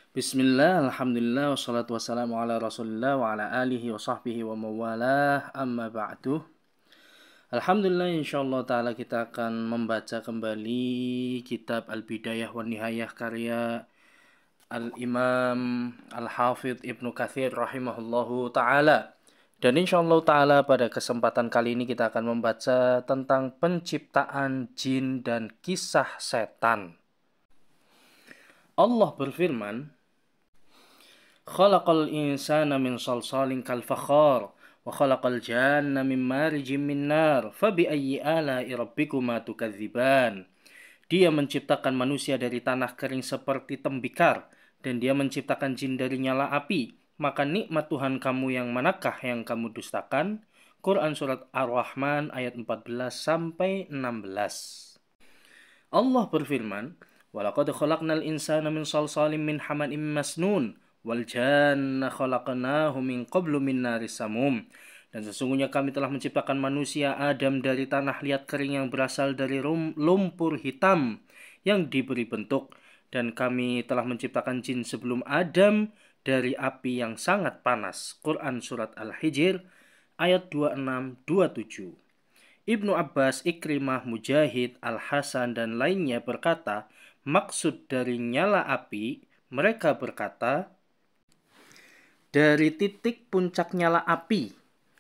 Bismillah, alhamdulillah, wassalatu wassalamu ala rasulillah wa ala alihi wa sahbihi wa mawalah, amma ba'du. Alhamdulillah, insyaallah ta'ala kita akan membaca kembali kitab Al-Bidayah wa Nihayah karya Al-Imam Al-Hafidh Ibnu Katsir rahimahullahu ta'ala. Dan insyaallah ta'ala pada kesempatan kali ini kita akan membaca tentang penciptaan jin dan kisah setan. Allah berfirman, Khalaqal insana min salsalin kal fakhar wa khalaqal janna min marijin min nar fabiayyi ala'i rabbikuma tukadziban. Dia menciptakan manusia dari tanah kering seperti tembikar dan dia menciptakan jin dari nyala api. Maka nikmat Tuhan kamu yang manakah yang kamu dustakan? Quran surat Ar-Rahman ayat 14 sampai 16. Allah berfirman, Walaqad khalaqnal insana min salsalin min hama'in masnun wal janna khalaqnahu min qablu min naris samum. Dan sesungguhnya kami telah menciptakan manusia Adam dari tanah liat kering yang berasal dari lumpur hitam yang diberi bentuk, dan kami telah menciptakan jin sebelum Adam dari api yang sangat panas. Quran surat Al-Hijr ayat 26-27. Ibnu Abbas, Ikrimah, Mujahid, Al-Hasan dan lainnya berkata, maksud dari nyala api, mereka berkata, dari titik puncak nyala api.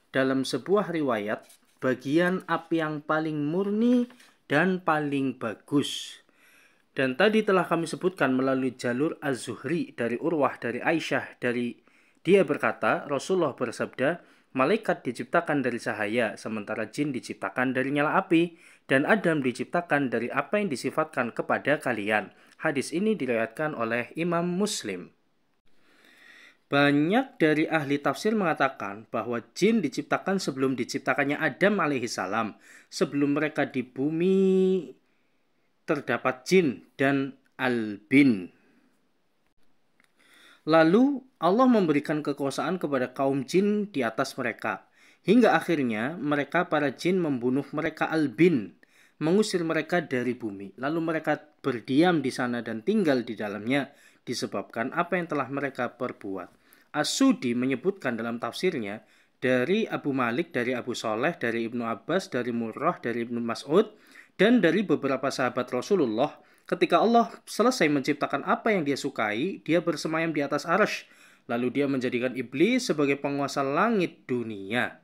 Dalam sebuah riwayat, bagian api yang paling murni dan paling bagus. Dan tadi telah kami sebutkan melalui jalur Az-Zuhri dari Urwah dari Aisyah, dia berkata, Rasulullah bersabda, malaikat diciptakan dari cahaya, sementara jin diciptakan dari nyala api, dan Adam diciptakan dari apa yang disifatkan kepada kalian. Hadis ini diriwayatkan oleh Imam Muslim. Banyak dari ahli tafsir mengatakan bahwa jin diciptakan sebelum diciptakannya Adam alaihissalam. Sebelum mereka di bumi terdapat jin dan albin. Lalu Allah memberikan kekuasaan kepada kaum jin di atas mereka. Hingga akhirnya mereka para jin membunuh mereka albin, mengusir mereka dari bumi. Lalu mereka berdiam di sana dan tinggal di dalamnya disebabkan apa yang telah mereka perbuat. As-Sudi menyebutkan dalam tafsirnya dari Abu Malik, dari Abu Saleh, dari Ibnu Abbas, dari Murrah, dari Ibnu Mas'ud, dan dari beberapa sahabat Rasulullah, ketika Allah selesai menciptakan apa yang dia sukai, dia bersemayam di atas arsy. Lalu dia menjadikan iblis sebagai penguasa langit dunia.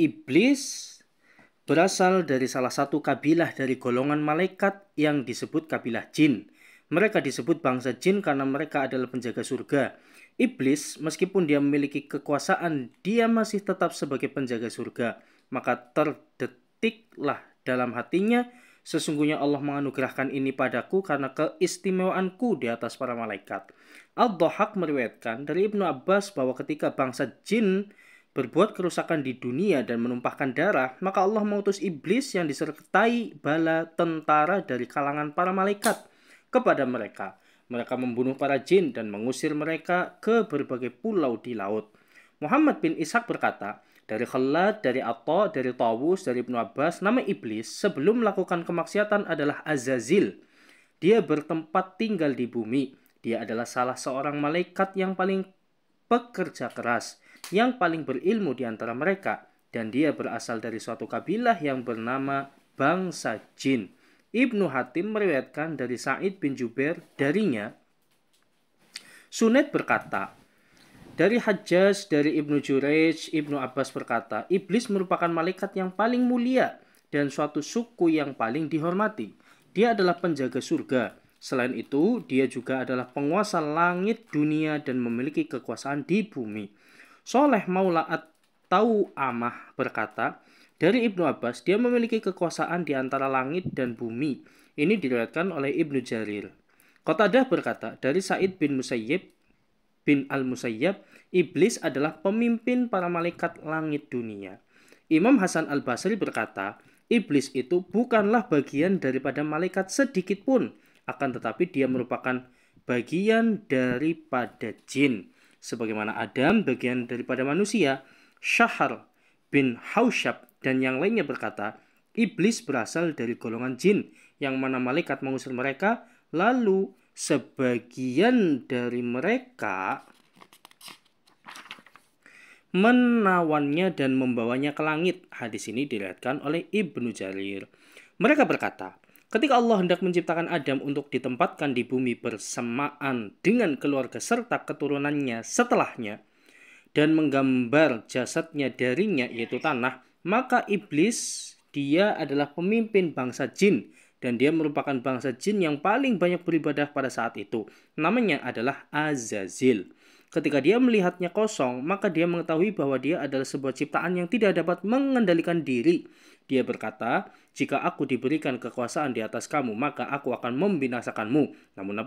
Iblis berasal dari salah satu kabilah dari golongan malaikat yang disebut kabilah jin. Mereka disebut bangsa jin karena mereka adalah penjaga surga. Iblis, meskipun dia memiliki kekuasaan, dia masih tetap sebagai penjaga surga. Maka terdetiklah dalam hatinya, sesungguhnya Allah menganugerahkan ini padaku karena keistimewaanku di atas para malaikat. Ad-Dhahhak meriwayatkan dari Ibnu Abbas bahwa ketika bangsa jin berbuat kerusakan di dunia dan menumpahkan darah, maka Allah mengutus iblis yang disertai bala tentara dari kalangan para malaikat kepada mereka. Mereka membunuh para jin dan mengusir mereka ke berbagai pulau di laut. Muhammad bin Ishaq berkata, dari Khalad, dari Atta, dari Tawus, dari Ibnu Abbas, nama iblis sebelum melakukan kemaksiatan adalah Azazil. Dia bertempat tinggal di bumi. Dia adalah salah seorang malaikat yang paling pekerja keras, yang paling berilmu di antara mereka, dan dia berasal dari suatu kabilah yang bernama bangsa jin. Ibnu Hatim meriwayatkan dari Sa'id bin Jubair darinya. Sunaid berkata, dari Hajjaj, dari Ibnu Jurayj, Ibnu Abbas berkata, iblis merupakan malaikat yang paling mulia dan suatu suku yang paling dihormati. Dia adalah penjaga surga. Selain itu, dia juga adalah penguasa langit dunia dan memiliki kekuasaan di bumi. Soleh Maula At-Tau'amah berkata, dari Ibnu Abbas, dia memiliki kekuasaan di antara langit dan bumi. Ini diriwayatkan oleh Ibnu Jarir. Qatadah berkata, dari Sa'id bin Al-Musayyab, iblis adalah pemimpin para malaikat langit dunia. Imam Hasan Al-Basri berkata, iblis itu bukanlah bagian daripada malaikat sedikit pun, akan tetapi dia merupakan bagian daripada jin. Sebagaimana Adam bagian daripada manusia. Syahar bin Hausyab dan yang lainnya berkata, iblis berasal dari golongan jin, yang mana malaikat mengusir mereka, lalu sebagian dari mereka menawannya dan membawanya ke langit. Hadis ini diriwayatkan oleh Ibnu Jarir. Mereka berkata, ketika Allah hendak menciptakan Adam untuk ditempatkan di bumi bersamaan dengan keluarga serta keturunannya setelahnya, dan menggambar jasadnya darinya yaitu tanah, maka iblis dia adalah pemimpin bangsa jin, dan dia merupakan bangsa jin yang paling banyak beribadah pada saat itu. Namanya adalah Azazil. Ketika dia melihatnya kosong, maka dia mengetahui bahwa dia adalah sebuah ciptaan yang tidak dapat mengendalikan diri. Dia berkata, jika aku diberikan kekuasaan di atas kamu, maka aku akan membinasakanmu. Namun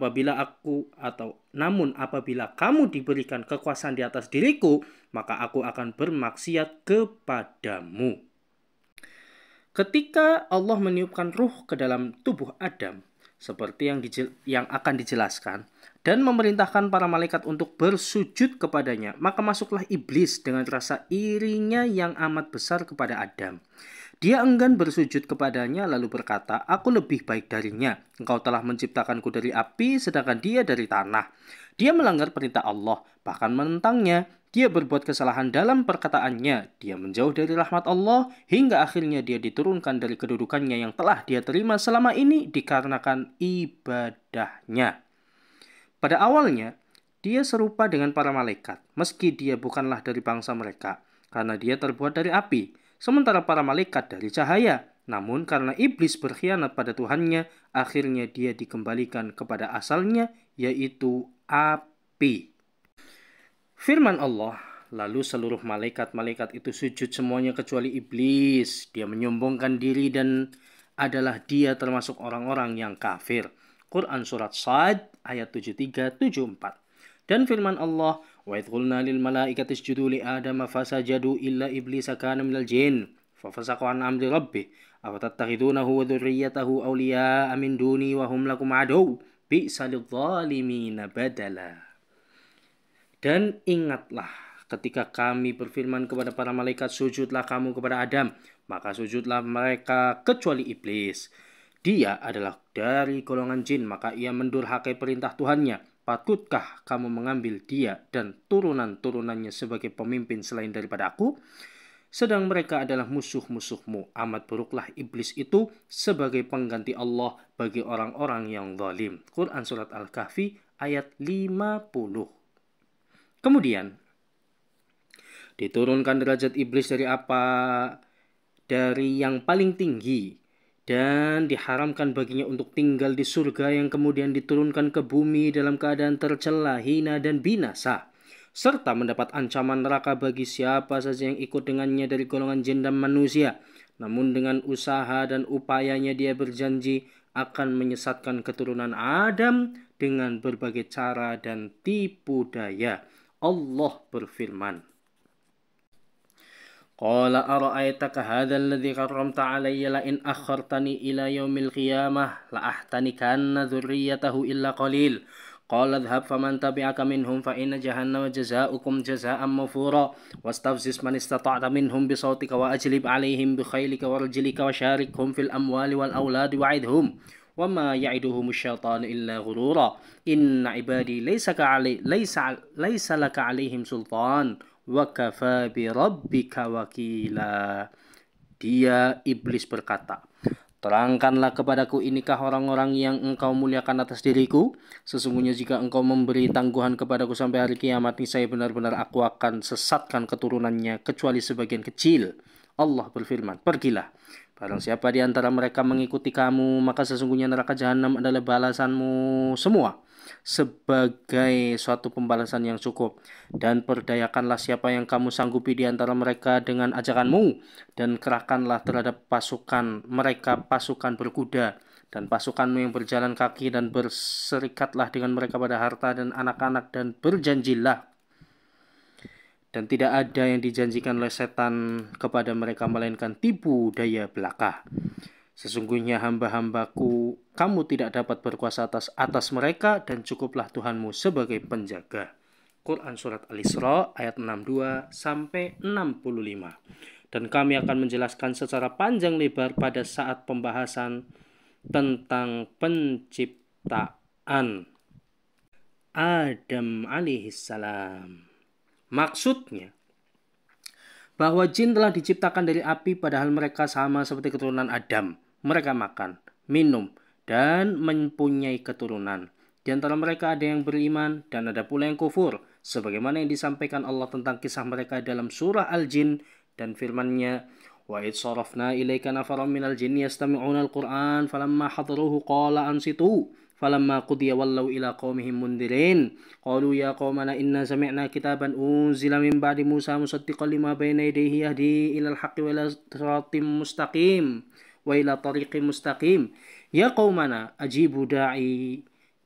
apabila kamu diberikan kekuasaan di atas diriku, maka aku akan bermaksiat kepadamu. Ketika Allah meniupkan ruh ke dalam tubuh Adam, seperti yang akan dijelaskan, dan memerintahkan para malaikat untuk bersujud kepadanya, maka masuklah iblis dengan rasa irinya yang amat besar kepada Adam. Dia enggan bersujud kepadanya lalu berkata, aku lebih baik darinya. Engkau telah menciptakanku dari api, sedangkan dia dari tanah. Dia melanggar perintah Allah, bahkan menentangnya. Dia berbuat kesalahan dalam perkataannya. Dia menjauh dari rahmat Allah, hingga akhirnya dia diturunkan dari kedudukannya yang telah dia terima selama ini dikarenakan ibadahnya. Pada awalnya, dia serupa dengan para malaikat, meski dia bukanlah dari bangsa mereka, karena dia terbuat dari api, sementara para malaikat dari cahaya. Namun karena iblis berkhianat pada Tuhannya, akhirnya dia dikembalikan kepada asalnya, yaitu api. Firman Allah, lalu seluruh malaikat-malaikat itu sujud semuanya kecuali iblis. Dia menyombongkan diri dan adalah dia termasuk orang-orang yang kafir. Quran Surat Sad ayat 73-74. Dan firman Allah, wa idh qulna lil malaikati isjudu li adama fasajadu illa iblisa kana minal jin fafasaqa an amri rabbih afatattakhidunahu wa dhurriyyatahu awliya'a min duni wa hum lakum adu bi'sa lidh-dhalimina badala. Dan ingatlah ketika kami berfirman kepada para malaikat, sujudlah kamu kepada Adam, maka sujudlah mereka kecuali iblis. Dia adalah dari golongan jin, maka ia mendurhakai perintah Tuhannya. Patutkah kamu mengambil dia dan turunan-turunannya sebagai pemimpin selain daripada aku? Sedang mereka adalah musuh-musuhmu. Amat buruklah iblis itu sebagai pengganti Allah bagi orang-orang yang zalim. Quran Surat Al-Kahfi ayat 50. Kemudian diturunkan derajat iblis dari yang paling tinggi, dan diharamkan baginya untuk tinggal di surga yang kemudian diturunkan ke bumi dalam keadaan tercela, hina, dan binasa, serta mendapat ancaman neraka bagi siapa saja yang ikut dengannya dari golongan jin dan manusia. Namun dengan usaha dan upayanya dia berjanji akan menyesatkan keturunan Adam dengan berbagai cara dan tipu daya. Allah berfirman, Qala ara'aytaka hadzal ladzi karramta 'alayya la in akhartani ila yaumil qiyamah la ahtanikanna dzurriyyatahu illa qalil. Qala idhhab faman tabi'aka minhum fa inna jahannama jazaa'ukum jazaa'an mawfura wastafziz man istata'ta minhum bi sawtika wa ajlib 'alaihim bi khaylika wa rajlika wa syarikhum fil amwali wal auladi wa'idhum wama ya'iduhum asyaitanu illa ghurura. Inna ibadi laysa laka 'alaihim sultan wa kafa bi rabbika wakila. Dia iblis berkata, terangkanlah kepadaku, inikah orang-orang yang engkau muliakan atas diriku? Sesungguhnya jika engkau memberi tangguhan kepadaku sampai hari kiamat, niscaya benar-benar aku akan sesatkan keturunannya kecuali sebagian kecil. Allah berfirman, pergilah. Barang siapa di antara mereka mengikuti kamu, maka sesungguhnya neraka jahanam adalah balasanmu semua, sebagai suatu pembalasan yang cukup. Dan perdayakanlah siapa yang kamu sanggupi di antara mereka dengan ajakanmu, dan kerahkanlah terhadap pasukan mereka pasukan berkuda, dan pasukanmu yang berjalan kaki, dan berserikatlah dengan mereka pada harta dan anak-anak, dan berjanjilah. Dan tidak ada yang dijanjikan oleh setan kepada mereka melainkan tipu daya belaka. Sesungguhnya hamba-hambaku, kamu tidak dapat berkuasa atas mereka, dan cukuplah Tuhanmu sebagai penjaga. Quran Surat Al-Isra ayat 62-65. Dan kami akan menjelaskan secara panjang lebar pada saat pembahasan tentang penciptaan Adam alaihissalam. Maksudnya, bahwa jin telah diciptakan dari api padahal mereka sama seperti keturunan Adam. Mereka makan, minum, dan mempunyai keturunan. Di antara mereka ada yang beriman dan ada pula yang kufur. Sebagaimana yang disampaikan Allah tentang kisah mereka dalam surah Al-Jin dan firman-Nya, "Wa id sarafna ilaika nafaran minal jinni yastami'una al-Qur'an falamma hadaruhu qala ansitu." فلما قضي ولوا إلى قومهم منذرين قالوا يا قومنا إنا سمعنا كتابا أنزل من بعد موسى مصدقا لما بين يديه يهدي إلى الحق وإلى طريق مستقيم يا قومنا أجيبوا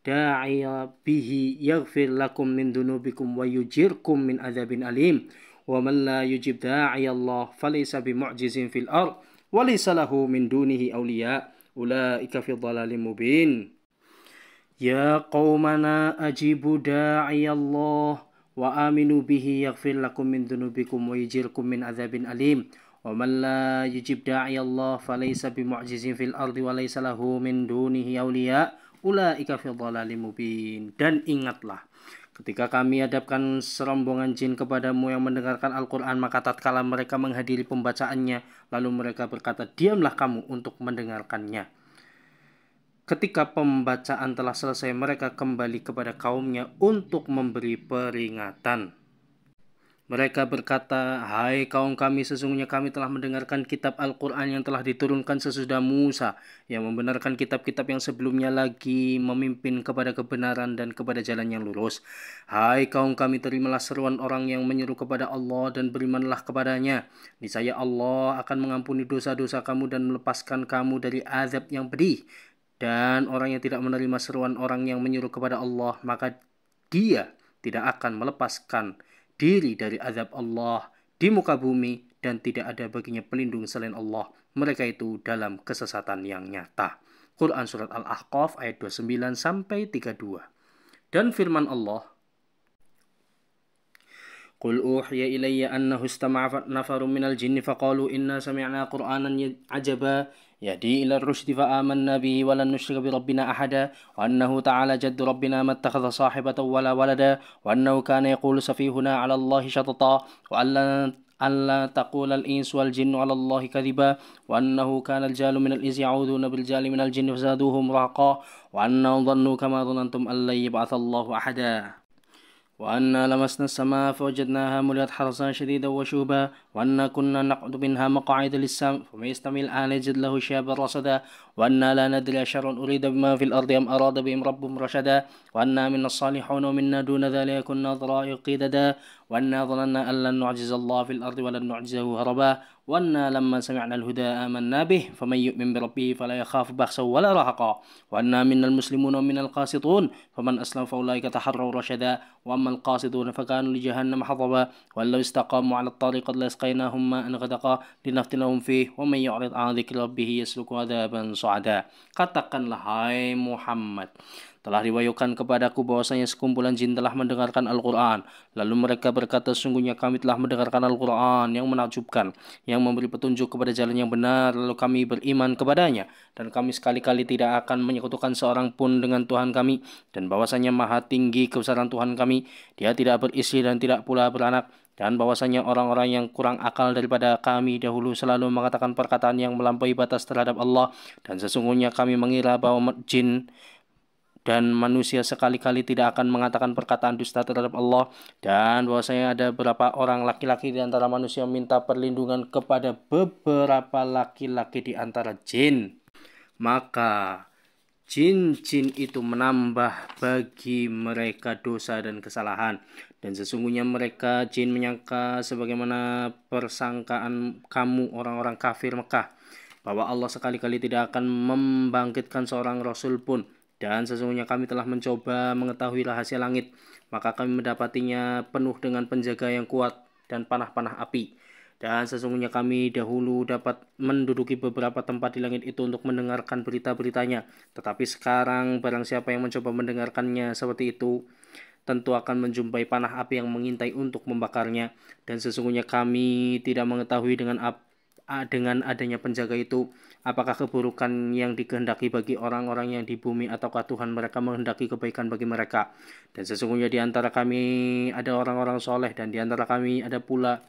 داعي به يغفر لكم من ذنوبكم ويجيركم من عذاب أليم ومن لا يجيب داعي الله فليس بمعجز في الأرض وليس له من دونه أولياء أولئك في ضلال مبين Ya qaumana ajibu da'iyallah wa aminu bihi yaghfir lakum min dhunubikum wa yujirkum min adzabin alim. Wa man la yujib da'iyallah falaysa bimu'jizin fil ardi wa laysa lahu min dunihi awliya ulaika fi dhalalin mubin. Dan ingatlah, ketika kami hadapkan serombongan jin kepadamu yang mendengarkan Al-Quran, maka tatkala mereka menghadiri pembacaannya, lalu mereka berkata, diamlah kamu untuk mendengarkannya. Ketika pembacaan telah selesai, mereka kembali kepada kaumnya untuk memberi peringatan. Mereka berkata, hai kaum kami, sesungguhnya kami telah mendengarkan kitab Al-Quran yang telah diturunkan sesudah Musa, yang membenarkan kitab-kitab yang sebelumnya lagi memimpin kepada kebenaran dan kepada jalan yang lurus. Hai kaum kami, terimalah seruan orang yang menyeru kepada Allah dan berimanlah kepadanya. Niscaya Allah akan mengampuni dosa-dosa kamu dan melepaskan kamu dari azab yang pedih. Dan orang yang tidak menerima seruan orang yang menyuruh kepada Allah, maka dia tidak akan melepaskan diri dari azab Allah di muka bumi dan tidak ada baginya pelindung selain Allah. Mereka itu dalam kesesatan yang nyata. Quran Surat Al-Ahqaf ayat 29-32. Dan firman Allah, Qul uhiya ilayya annahu istama'a nafarun minal jinni faqalu inna sami'na qur'anan ajaba يهدي إلى الرشد فآمنا به ولن نشرك بربنا أحدا وأنه تعالى جد ربنا ما اتخذ صاحبة ولا ولدا وأنه كان يقول سفيهنا على الله شططا ألا تقول الإنس والجن على الله كذبا وأنه كان الرجال من الإنس يعوذون بالرجال من الجن فزادوهم رهقا وأنهم ظنوا كما ظننتم أن لن يبعث الله أحدا وأنا لمسنا السماء فوجدناها ملئت حرسا شديدا وشهبا وأنا كنا نقعد منها مقاعد للسمع فمن يستمع الآن يجد له شهابا رصدا وأنا لا ندري أشر أريد بما في الأرض أم أراد بهم ربهم رشدا وأنا منا الصالحون ومنا دون ذلك كنا ضرائق قددا وأنا ظننا أن لن نعجز الله في الأرض ولن نعجزه هربا وأنا لما سمعنا الهدى آمنا به فمن يؤمن بربه فلا يخاف بخسا ولا رهقا وأنا منا المسلمون ومنا القاسطون فمن أسلم فأولئك تحروا رشدا وأما القاسطون فكانوا لجهنم حطبا وأن لو استقاموا على الطريقة لأسقيناهم ماء غدقا لنفتنهم فيه ومن يعرض عن ذكر ربه يسلك عذابا صعدا. Katakanlah, hai Muhammad, telah riwayatkan kepadaku bahwasanya sekumpulan jin telah mendengarkan Al-Quran. Lalu mereka berkata, sungguhnya kami telah mendengarkan Al-Quran yang menakjubkan, yang memberi petunjuk kepada jalan yang benar, lalu kami beriman kepadanya. Dan kami sekali-kali tidak akan menyekutukan seorang pun dengan Tuhan kami. Dan bahwasanya maha tinggi kebesaran Tuhan kami, dia tidak beristri dan tidak pula beranak. Dan bahwasanya orang-orang yang kurang akal daripada kami dahulu selalu mengatakan perkataan yang melampaui batas terhadap Allah. Dan sesungguhnya kami mengira bahwa jin dan manusia sekali-kali tidak akan mengatakan perkataan dusta terhadap Allah. Dan bahwasanya ada beberapa orang laki-laki di antara manusia minta perlindungan kepada beberapa laki-laki di antara jin. Maka jin-jin itu menambah bagi mereka dosa dan kesalahan. Dan sesungguhnya mereka jin menyangka sebagaimana persangkaan kamu orang-orang kafir Mekah, bahwa Allah sekali-kali tidak akan membangkitkan seorang rasul pun. Dan sesungguhnya kami telah mencoba mengetahui rahasia langit, maka kami mendapatinya penuh dengan penjaga yang kuat dan panah-panah api. Dan sesungguhnya kami dahulu dapat menduduki beberapa tempat di langit itu untuk mendengarkan berita-beritanya. Tetapi sekarang barang siapa yang mencoba mendengarkannya seperti itu, tentu akan menjumpai panah api yang mengintai untuk membakarnya. Dan sesungguhnya kami tidak mengetahui dengan dengan adanya penjaga itu, apakah keburukan yang dikehendaki bagi orang-orang yang di bumi, ataukah Tuhan mereka menghendaki kebaikan bagi mereka? Dan sesungguhnya di antara kami ada orang-orang soleh, dan di antara kami ada pula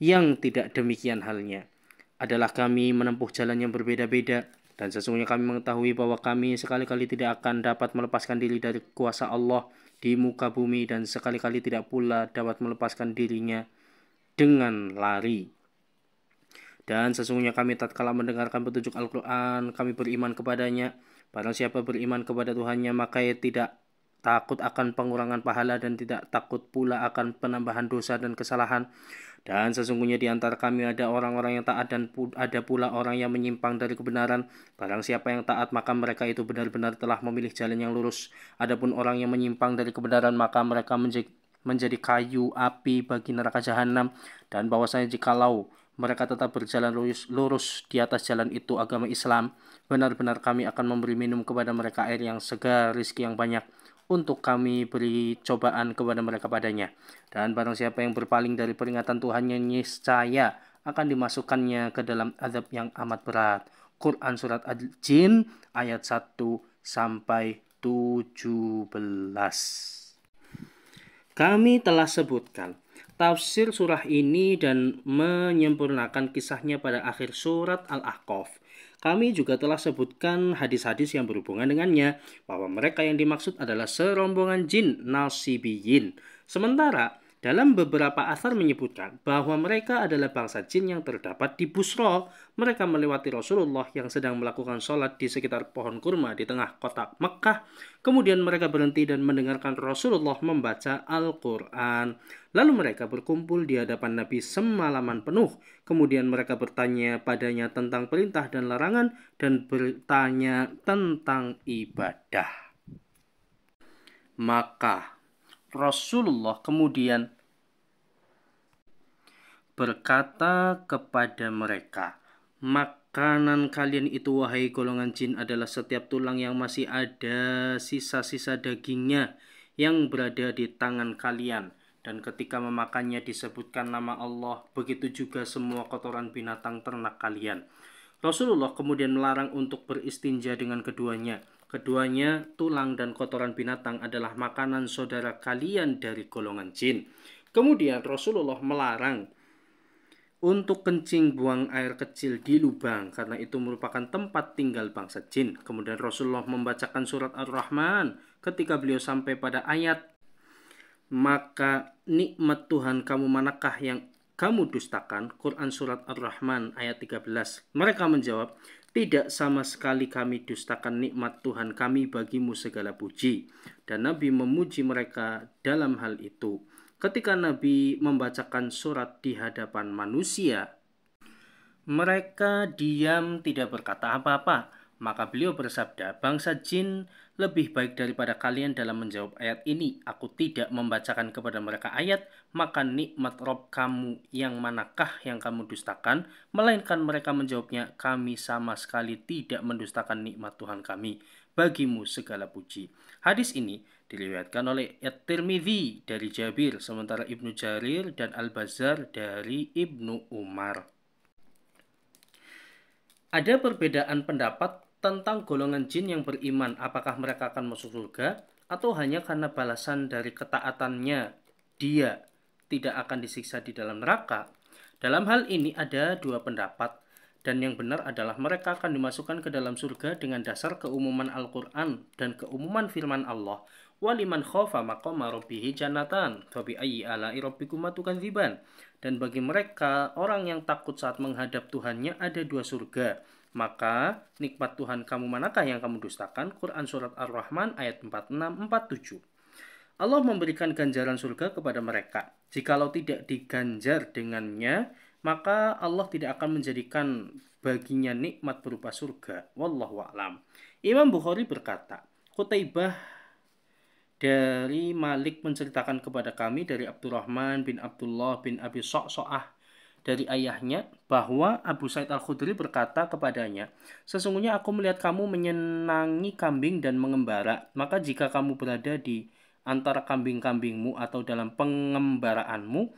yang tidak demikian halnya. Adalah kami menempuh jalan yang berbeda-beda, dan sesungguhnya kami mengetahui bahwa kami sekali-kali tidak akan dapat melepaskan diri dari kuasa Allah di muka bumi, dan sekali-kali tidak pula dapat melepaskan dirinya dengan lari. Dan sesungguhnya kami tatkala mendengarkan petunjuk Al-Quran, kami beriman kepadanya. Barang siapa beriman kepada Tuhannya, maka ia tidak takut akan pengurangan pahala dan tidak takut pula akan penambahan dosa dan kesalahan. Dan sesungguhnya di antara kami ada orang-orang yang taat dan ada pula orang yang menyimpang dari kebenaran. Barang siapa yang taat, maka mereka itu benar-benar telah memilih jalan yang lurus. Adapun orang yang menyimpang dari kebenaran, maka mereka menjadi kayu api bagi neraka jahanam. Dan bahwasanya jikalau mereka tetap berjalan lurus di atas jalan itu, agama Islam, benar-benar kami akan memberi minum kepada mereka air yang segar, rizki yang banyak, untuk kami beri cobaan kepada mereka padanya. Dan barang siapa yang berpaling dari peringatan Tuhannya, niscaya akan dimasukkannya ke dalam azab yang amat berat. Quran Surat Al-Jin ayat 1-17. Kami telah sebutkan tafsir surah ini dan menyempurnakan kisahnya pada akhir surat Al-Ahqaf. Kami juga telah sebutkan hadis-hadis yang berhubungan dengannya, bahwa mereka yang dimaksud adalah serombongan jin nasibiyin. Sementara dalam beberapa asar menyebutkan bahwa mereka adalah bangsa jin yang terdapat di Busra. Mereka melewati Rasulullah yang sedang melakukan sholat di sekitar pohon kurma di tengah kota Mekah. Kemudian mereka berhenti dan mendengarkan Rasulullah membaca Al-Quran. Lalu mereka berkumpul di hadapan Nabi semalaman penuh. Kemudian mereka bertanya padanya tentang perintah dan larangan, dan bertanya tentang ibadah. Maka Rasulullah kemudian berkata kepada mereka, makanan kalian itu, wahai golongan jin, adalah setiap tulang yang masih ada sisa-sisa dagingnya yang berada di tangan kalian. Dan ketika memakannya disebutkan nama Allah, begitu juga semua kotoran binatang ternak kalian. Rasulullah kemudian melarang untuk beristinja dengan keduanya. Keduanya, tulang dan kotoran binatang, adalah makanan saudara kalian dari golongan jin. Kemudian Rasulullah melarang untuk kencing buang air kecil di lubang, karena itu merupakan tempat tinggal bangsa jin. Kemudian Rasulullah membacakan surat Ar-Rahman ketika beliau sampai pada ayat, maka nikmat Tuhan kamu manakah yang kamu dustakan? Quran Surat Ar-Rahman ayat 13. Mereka menjawab, tidak sama sekali kami dustakan nikmat Tuhan kami, bagimu segala puji. Dan Nabi memuji mereka dalam hal itu. Ketika Nabi membacakan surat di hadapan manusia, mereka diam, tidak berkata apa-apa. Maka beliau bersabda, bangsa jin lebih baik daripada kalian dalam menjawab ayat ini. Aku tidak membacakan kepada mereka ayat, maka nikmat Rob kamu yang manakah yang kamu dustakan? Melainkan mereka menjawabnya, kami sama sekali tidak mendustakan nikmat Tuhan kami, bagimu segala puji. Hadis ini diriwayatkan oleh At-Tirmidzi dari Jabir, sementara Ibnu Jarir dan Al-Bazzar dari Ibnu Umar. Ada perbedaan pendapat tentang golongan jin yang beriman, apakah mereka akan masuk surga atau hanya karena balasan dari ketaatannya dia tidak akan disiksa di dalam neraka. Dalam hal ini ada dua pendapat, dan yang benar adalah mereka akan dimasukkan ke dalam surga dengan dasar keumuman Al-Quran dan keumuman firman Allah, waliman khofa maqama rabbihi jannatan fabi ayyi ala'i rabbikuma tukadziban. Dan bagi mereka orang yang takut saat menghadap Tuhannya ada dua surga. Maka nikmat Tuhan kamu manakah yang kamu dustakan? Quran Surat Ar-Rahman ayat 46-47. Allah memberikan ganjaran surga kepada mereka. Jikalau tidak diganjar dengannya, maka Allah tidak akan menjadikan baginya nikmat berupa surga. Wallahu a'lam. Imam Bukhari berkata, Qutaibah dari Malik menceritakan kepada kami dari Abdurrahman bin Abdullah bin Abi Sa'sa'ah dari ayahnya, bahwa Abu Sa'id Al-Khudri berkata kepadanya, sesungguhnya aku melihat kamu menyenangi kambing dan mengembara. Maka jika kamu berada di antara kambing-kambingmu atau dalam pengembaraanmu,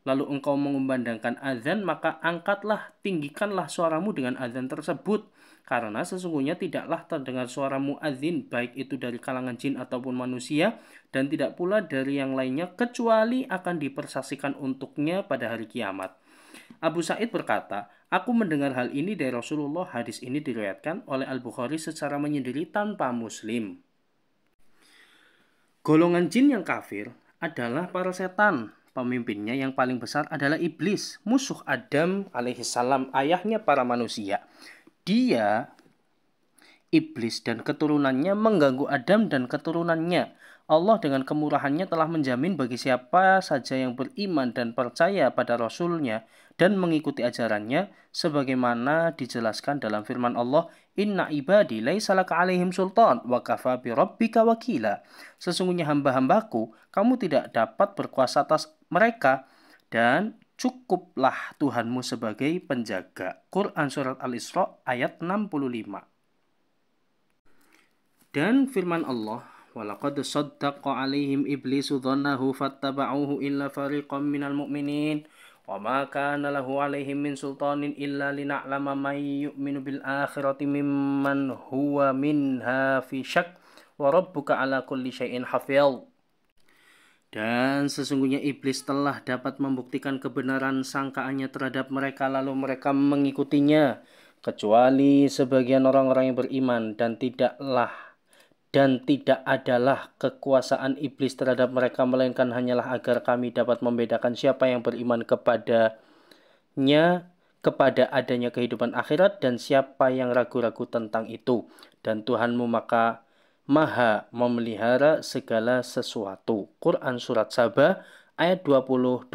lalu engkau mengumandangkan azan, maka angkatlah, tinggikanlah suaramu dengan azan tersebut. Karena sesungguhnya tidaklah terdengar suara muadzin, baik itu dari kalangan jin ataupun manusia, dan tidak pula dari yang lainnya, kecuali akan dipersaksikan untuknya pada hari kiamat. Abu Sa'id berkata, aku mendengar hal ini dari Rasulullah. Hadis ini diriwayatkan oleh Al-Bukhari secara menyendiri tanpa Muslim. Golongan jin yang kafir adalah para setan. Pemimpinnya yang paling besar adalah iblis, musuh Adam alaihissalam, ayahnya para manusia. Dia, iblis dan keturunannya, mengganggu Adam dan keturunannya. Allah dengan kemurahannya telah menjamin bagi siapa saja yang beriman dan percaya pada Rasulnya dan mengikuti ajarannya, sebagaimana dijelaskan dalam firman Allah, Inna ibadi laisa laka alaihim sultan wa kafa bi rabbika wakila. Sesungguhnya hamba-hambaku, kamu tidak dapat berkuasa atas mereka, dan cukuplah Tuhanmu sebagai penjaga. Quran Surat Al-Isra ayat 65. Dan firman Allah, walaqad saddaqa alaihim iblisu dhannahu fattaba'uhu illa fariqam minal mu'minin wa ma kana lahu alaihim min sultanin illa lina'lama may yu'minu bil akhirati mimman huwa minha fi syak wa rabbuka ala kulli syai'in hafidh. Dan sesungguhnya iblis telah dapat membuktikan kebenaran sangkaannya terhadap mereka, lalu mereka mengikutinya, kecuali sebagian orang-orang yang beriman, dan tidak adalah kekuasaan iblis terhadap mereka, melainkan hanyalah agar kami dapat membedakan siapa yang beriman kepada adanya kehidupan akhirat dan siapa yang ragu-ragu tentang itu. Dan Tuhanmu maka Maha memelihara segala sesuatu. Quran Surat Saba ayat 20-21.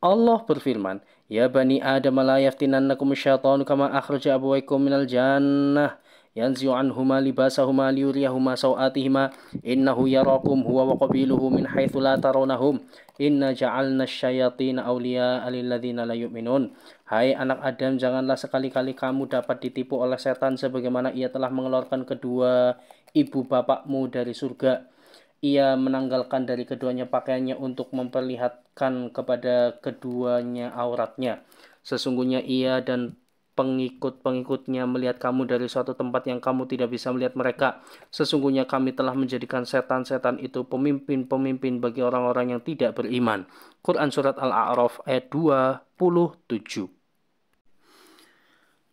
Allah berfirman, Ya bani Adam la yaftinannakum syaitanu kama akhraja abawaykum minal jannah yanzi'u anhuma libasahuma liyuriyahuma sawatihima innahu yarakum huwa wa qabiluhu min haitsu la tarawnahum inna ja'alna asyayatina awliya'a lil ladzina la yu'minun. Hai anak Adam, janganlah sekali-kali kamu dapat ditipu oleh setan sebagaimana ia telah mengeluarkan kedua ibu bapakmu dari surga. Ia menanggalkan dari keduanya pakaiannya untuk memperlihatkan kepada keduanya auratnya. Sesungguhnya ia dan pengikut-pengikutnya melihat kamu dari suatu tempat yang kamu tidak bisa melihat mereka. Sesungguhnya kami telah menjadikan setan-setan itu pemimpin-pemimpin bagi orang-orang yang tidak beriman. Quran Surat Al-A'raf ayat 27.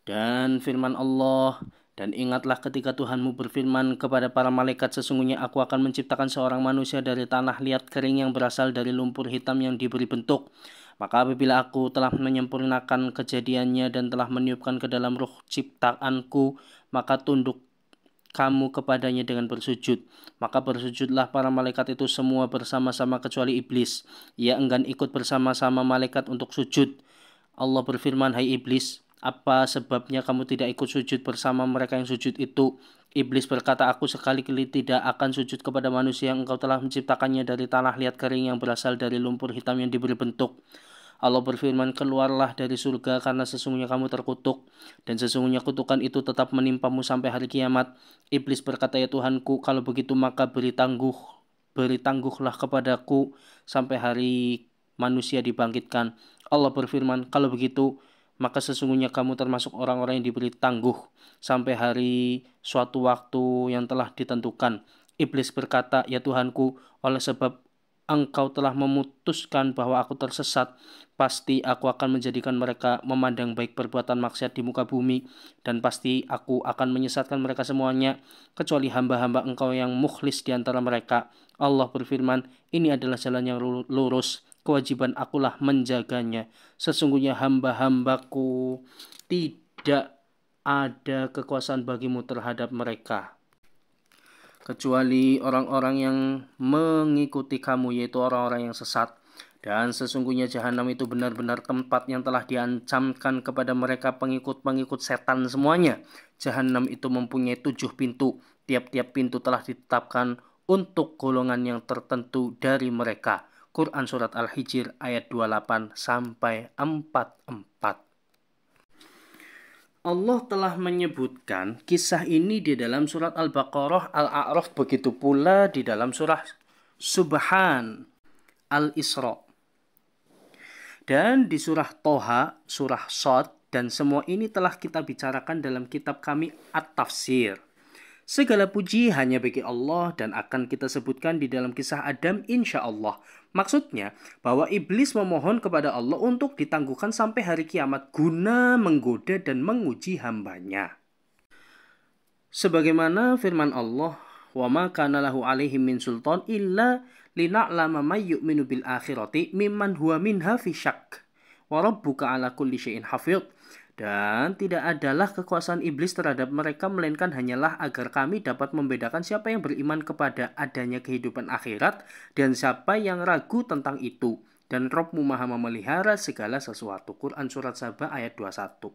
Dan firman Allah, dan ingatlah ketika Tuhanmu berfirman kepada para malaikat, sesungguhnya aku akan menciptakan seorang manusia dari tanah liat kering yang berasal dari lumpur hitam yang diberi bentuk. Maka apabila aku telah menyempurnakan kejadiannya dan telah meniupkan ke dalam ruh ciptaanku, maka tunduk kamu kepadanya dengan bersujud. Maka bersujudlah para malaikat itu semua bersama-sama kecuali iblis. Ia enggan ikut bersama-sama malaikat untuk sujud. Allah berfirman, hai iblis, apa sebabnya kamu tidak ikut sujud bersama mereka yang sujud itu? Iblis berkata, aku sekali-kali tidak akan sujud kepada manusia yang engkau telah menciptakannya dari tanah liat kering yang berasal dari lumpur hitam yang diberi bentuk. Allah berfirman, keluarlah dari surga karena sesungguhnya kamu terkutuk, dan sesungguhnya kutukan itu tetap menimpamu sampai hari kiamat. Iblis berkata, ya Tuhanku, kalau begitu maka beri tangguhlah kepadaku sampai hari manusia dibangkitkan. Allah berfirman, kalau begitu maka sesungguhnya kamu termasuk orang-orang yang diberi tangguh sampai hari suatu waktu yang telah ditentukan. Iblis berkata, ya Tuhanku, oleh sebab Engkau telah memutuskan bahwa aku tersesat, pasti aku akan menjadikan mereka memandang baik perbuatan maksiat di muka bumi, dan pasti aku akan menyesatkan mereka semuanya, kecuali hamba-hamba Engkau yang mukhlis di antara mereka. Allah berfirman, ini adalah jalan yang lurus, kewajiban akulah menjaganya. Sesungguhnya hamba-hambaku tidak ada kekuasaan bagimu terhadap mereka, kecuali orang-orang yang mengikuti kamu, yaitu orang-orang yang sesat. Dan sesungguhnya jahanam itu benar-benar tempat yang telah diancamkan kepada mereka pengikut-pengikut setan semuanya. Jahanam itu mempunyai 7 pintu. Tiap-tiap pintu telah ditetapkan untuk golongan yang tertentu dari mereka. Quran Surat Al-Hijr ayat 28-44. Allah telah menyebutkan kisah ini di dalam surat Al-Baqarah, Al-A'raf, begitu pula di dalam surah Subhan, Al-Isra. Dan di surah Toha, surah Shad, dan semua ini telah kita bicarakan dalam kitab kami At-Tafsir. Segala puji hanya bagi Allah dan akan kita sebutkan di dalam kisah Adam insya Allah. Maksudnya bahwa iblis memohon kepada Allah untuk ditangguhkan sampai hari kiamat guna menggoda dan menguji hambanya. Sebagaimana firman Allah, wa ma kana lahu alaihim min sultan illa lina'lama may yu'minu bil akhirati mimman huwa minha fi syak. Wa rabbuka ala kulli syai'in hafidh. Dan tidak adalah kekuasaan iblis terhadap mereka melainkan hanyalah agar kami dapat membedakan siapa yang beriman kepada adanya kehidupan akhirat dan siapa yang ragu tentang itu. Dan Rabbmu maha memelihara segala sesuatu. Quran Surat Saba ayat 21.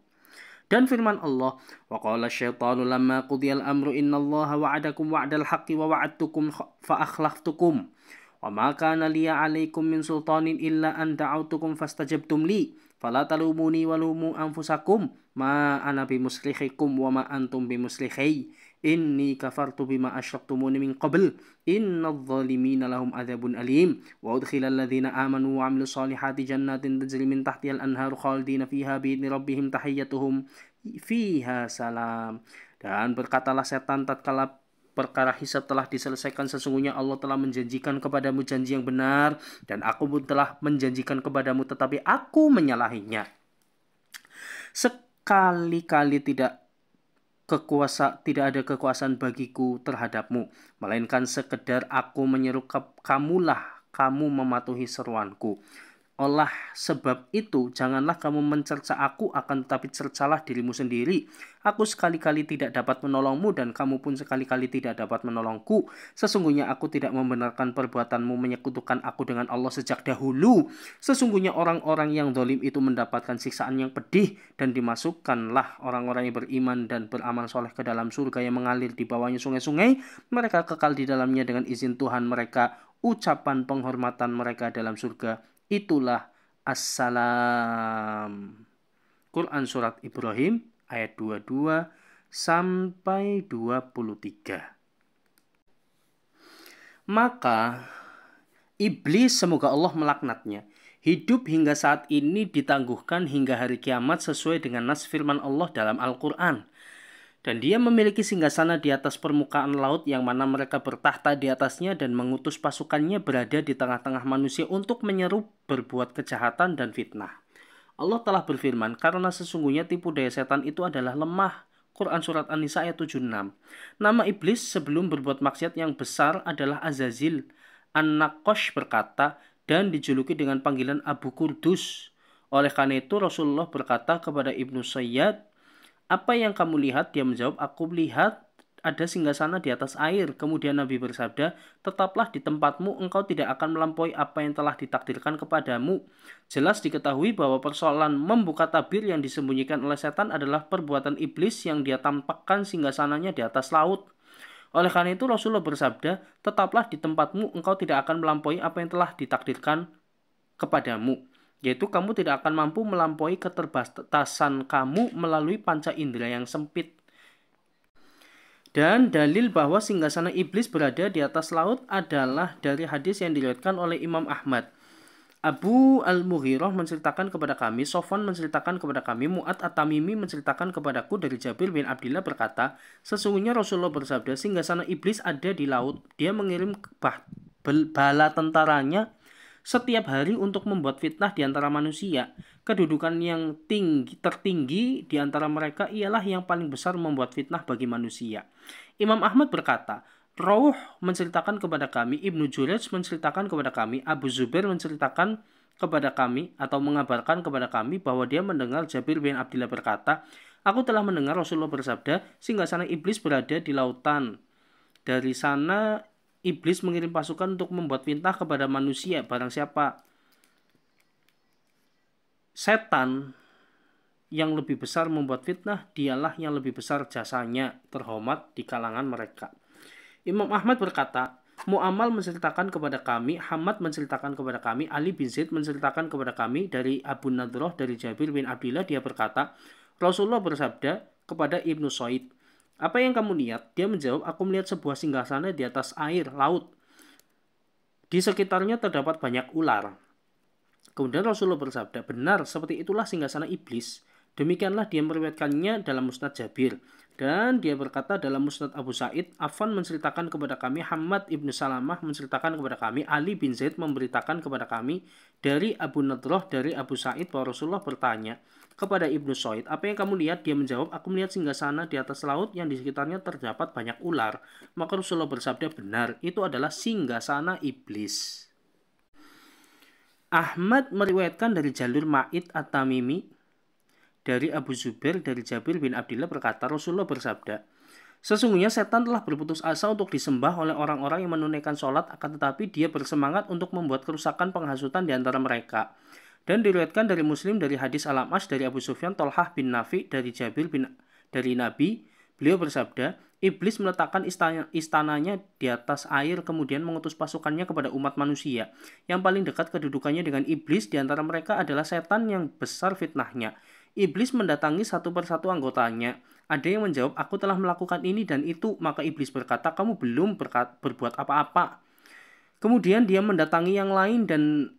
Dan firman Allah, wa qala syaitanu lamma qudiyal amru innallaha wa'adakum wa'dal haqqi wa wa'adtukum fa akhlaftukum. Wa ma kana liya 'alaikum min sultanin illa an da'autukum fastajabtum li. Fala talumuni walumu anfusakum ma ana bimuslikhikum wa ma antum bimuslikhi. Inni kafartu bima asyraktumuni min qabl. Innadh dhalimina lahum adzabun alim. Wa udkhilal ladzina amanu wa 'amilus solihati jannatin tajri min tahtihal anharu khalidina fiha bi idzni rabbihim tahiyyatuhum fiha salam. Dan berkatalah setan tatkala perkara hisab telah diselesaikan, sesungguhnya Allah telah menjanjikan kepadamu janji yang benar dan aku pun telah menjanjikan kepadamu tetapi aku menyalahinya. Sekali-kali tidak ada kekuasaan bagiku terhadapmu, melainkan sekedar aku menyeru kamulah kamu mematuhi seruanku. Oleh sebab itu, janganlah kamu mencerca aku, akan tetapi cercalah dirimu sendiri. Aku sekali-kali tidak dapat menolongmu, dan kamu pun sekali-kali tidak dapat menolongku. Sesungguhnya aku tidak membenarkan perbuatanmu menyekutukan aku dengan Allah sejak dahulu. Sesungguhnya orang-orang yang zalim itu mendapatkan siksaan yang pedih, dan dimasukkanlah orang-orang yang beriman dan beramal soleh ke dalam surga yang mengalir di bawahnya sungai-sungai. Mereka kekal di dalamnya dengan izin Tuhan mereka. Ucapan penghormatan mereka dalam surga itulah assalam. Quran Surat Ibrahim ayat 22 sampai 23. Maka iblis, semoga Allah melaknatnya, hidup hingga saat ini ditangguhkan hingga hari kiamat sesuai dengan nas firman Allah dalam Al-Quran. Dan dia memiliki singgasana di atas permukaan laut yang mana mereka bertahta di atasnya dan mengutus pasukannya berada di tengah-tengah manusia untuk menyeru berbuat kejahatan dan fitnah. Allah telah berfirman, karena sesungguhnya tipu daya setan itu adalah lemah. Quran Surat An-Nisa ayat 76. Nama iblis sebelum berbuat maksiat yang besar adalah Azazil. An-Naqash berkata dan dijuluki dengan panggilan Abu Kurdus. Oleh karena itu Rasulullah berkata kepada Ibnu Sayyad, apa yang kamu lihat? Dia menjawab, aku melihat ada singgasana di atas air. Kemudian Nabi bersabda, tetaplah di tempatmu, engkau tidak akan melampaui apa yang telah ditakdirkan kepadamu. Jelas diketahui bahwa persoalan membuka tabir yang disembunyikan oleh setan adalah perbuatan iblis yang dia tampakkan singgasananya di atas laut. Oleh karena itu Rasulullah bersabda, tetaplah di tempatmu, engkau tidak akan melampaui apa yang telah ditakdirkan kepadamu. Yaitu kamu tidak akan mampu melampaui keterbatasan kamu melalui panca indera yang sempit. Dan dalil bahwa singgasana iblis berada di atas laut adalah dari hadis yang diriwayatkan oleh Imam Ahmad. Abu Al-Mughirah menceritakan kepada kami, Sofwan menceritakan kepada kami, Mu'ad At-Tamimi menceritakan kepadaku dari Jabir bin Abdillah berkata, sesungguhnya Rasulullah bersabda, singgasana iblis ada di laut. Dia mengirim bala tentaranya setiap hari untuk membuat fitnah di antara manusia. Kedudukan yang tertinggi di antara mereka ialah yang paling besar membuat fitnah bagi manusia. Imam Ahmad berkata, Rawh menceritakan kepada kami, Ibnu Jurayj menceritakan kepada kami, Abu Zubair menceritakan kepada kami atau mengabarkan kepada kami bahwa dia mendengar Jabir bin Abdillah berkata, aku telah mendengar Rasulullah bersabda, singgasana iblis berada di lautan. Dari sana iblis mengirim pasukan untuk membuat fitnah kepada manusia. Barang siapa setan yang lebih besar membuat fitnah, dialah yang lebih besar jasanya, terhormat di kalangan mereka. Imam Ahmad berkata, Mu'amal menceritakan kepada kami, Hamad menceritakan kepada kami, Ali bin Zaid menceritakan kepada kami dari Abu Nadroh dari Jabir bin Abdillah. Dia berkata, Rasulullah bersabda kepada Ibnu Said, apa yang kamu lihat? Dia menjawab, aku melihat sebuah singgasana di atas air, laut. Di sekitarnya terdapat banyak ular. Kemudian Rasulullah bersabda, benar, seperti itulah singgasana iblis. Demikianlah dia meriwayatkannya dalam Musnad Jabir. Dan dia berkata dalam Musnad Abu Sa'id, Affan menceritakan kepada kami, Hammad ibnu Salamah menceritakan kepada kami, Ali bin Zaid memberitakan kepada kami dari Abu Nadrah, dari Abu Sa'id, bahwa Rasulullah bertanya kepada Ibnu Soid, apa yang kamu lihat? Dia menjawab, aku melihat singgasana di atas laut yang di sekitarnya terdapat banyak ular. Maka Rasulullah bersabda, benar, itu adalah singgasana iblis. Ahmad meriwayatkan dari jalur Ma'id At-Tamimi dari Abu Zubair dari Jabir bin Abdullah berkata, Rasulullah bersabda, sesungguhnya setan telah berputus asa untuk disembah oleh orang-orang yang menunaikan sholat, akan tetapi dia bersemangat untuk membuat kerusakan penghasutan di antara mereka. Dan diriwayatkan dari Muslim dari hadis Al-Amash dari Abu Sufyan Tolhah bin Nafi dari Jabir bin dari Nabi, beliau bersabda, iblis meletakkan istananya di atas air kemudian mengutus pasukannya kepada umat manusia. Yang paling dekat kedudukannya dengan iblis di antara mereka adalah setan yang besar fitnahnya. Iblis mendatangi satu persatu anggotanya. Ada yang menjawab, aku telah melakukan ini dan itu. Maka iblis berkata, kamu belum berbuat apa-apa. Kemudian dia mendatangi yang lain dan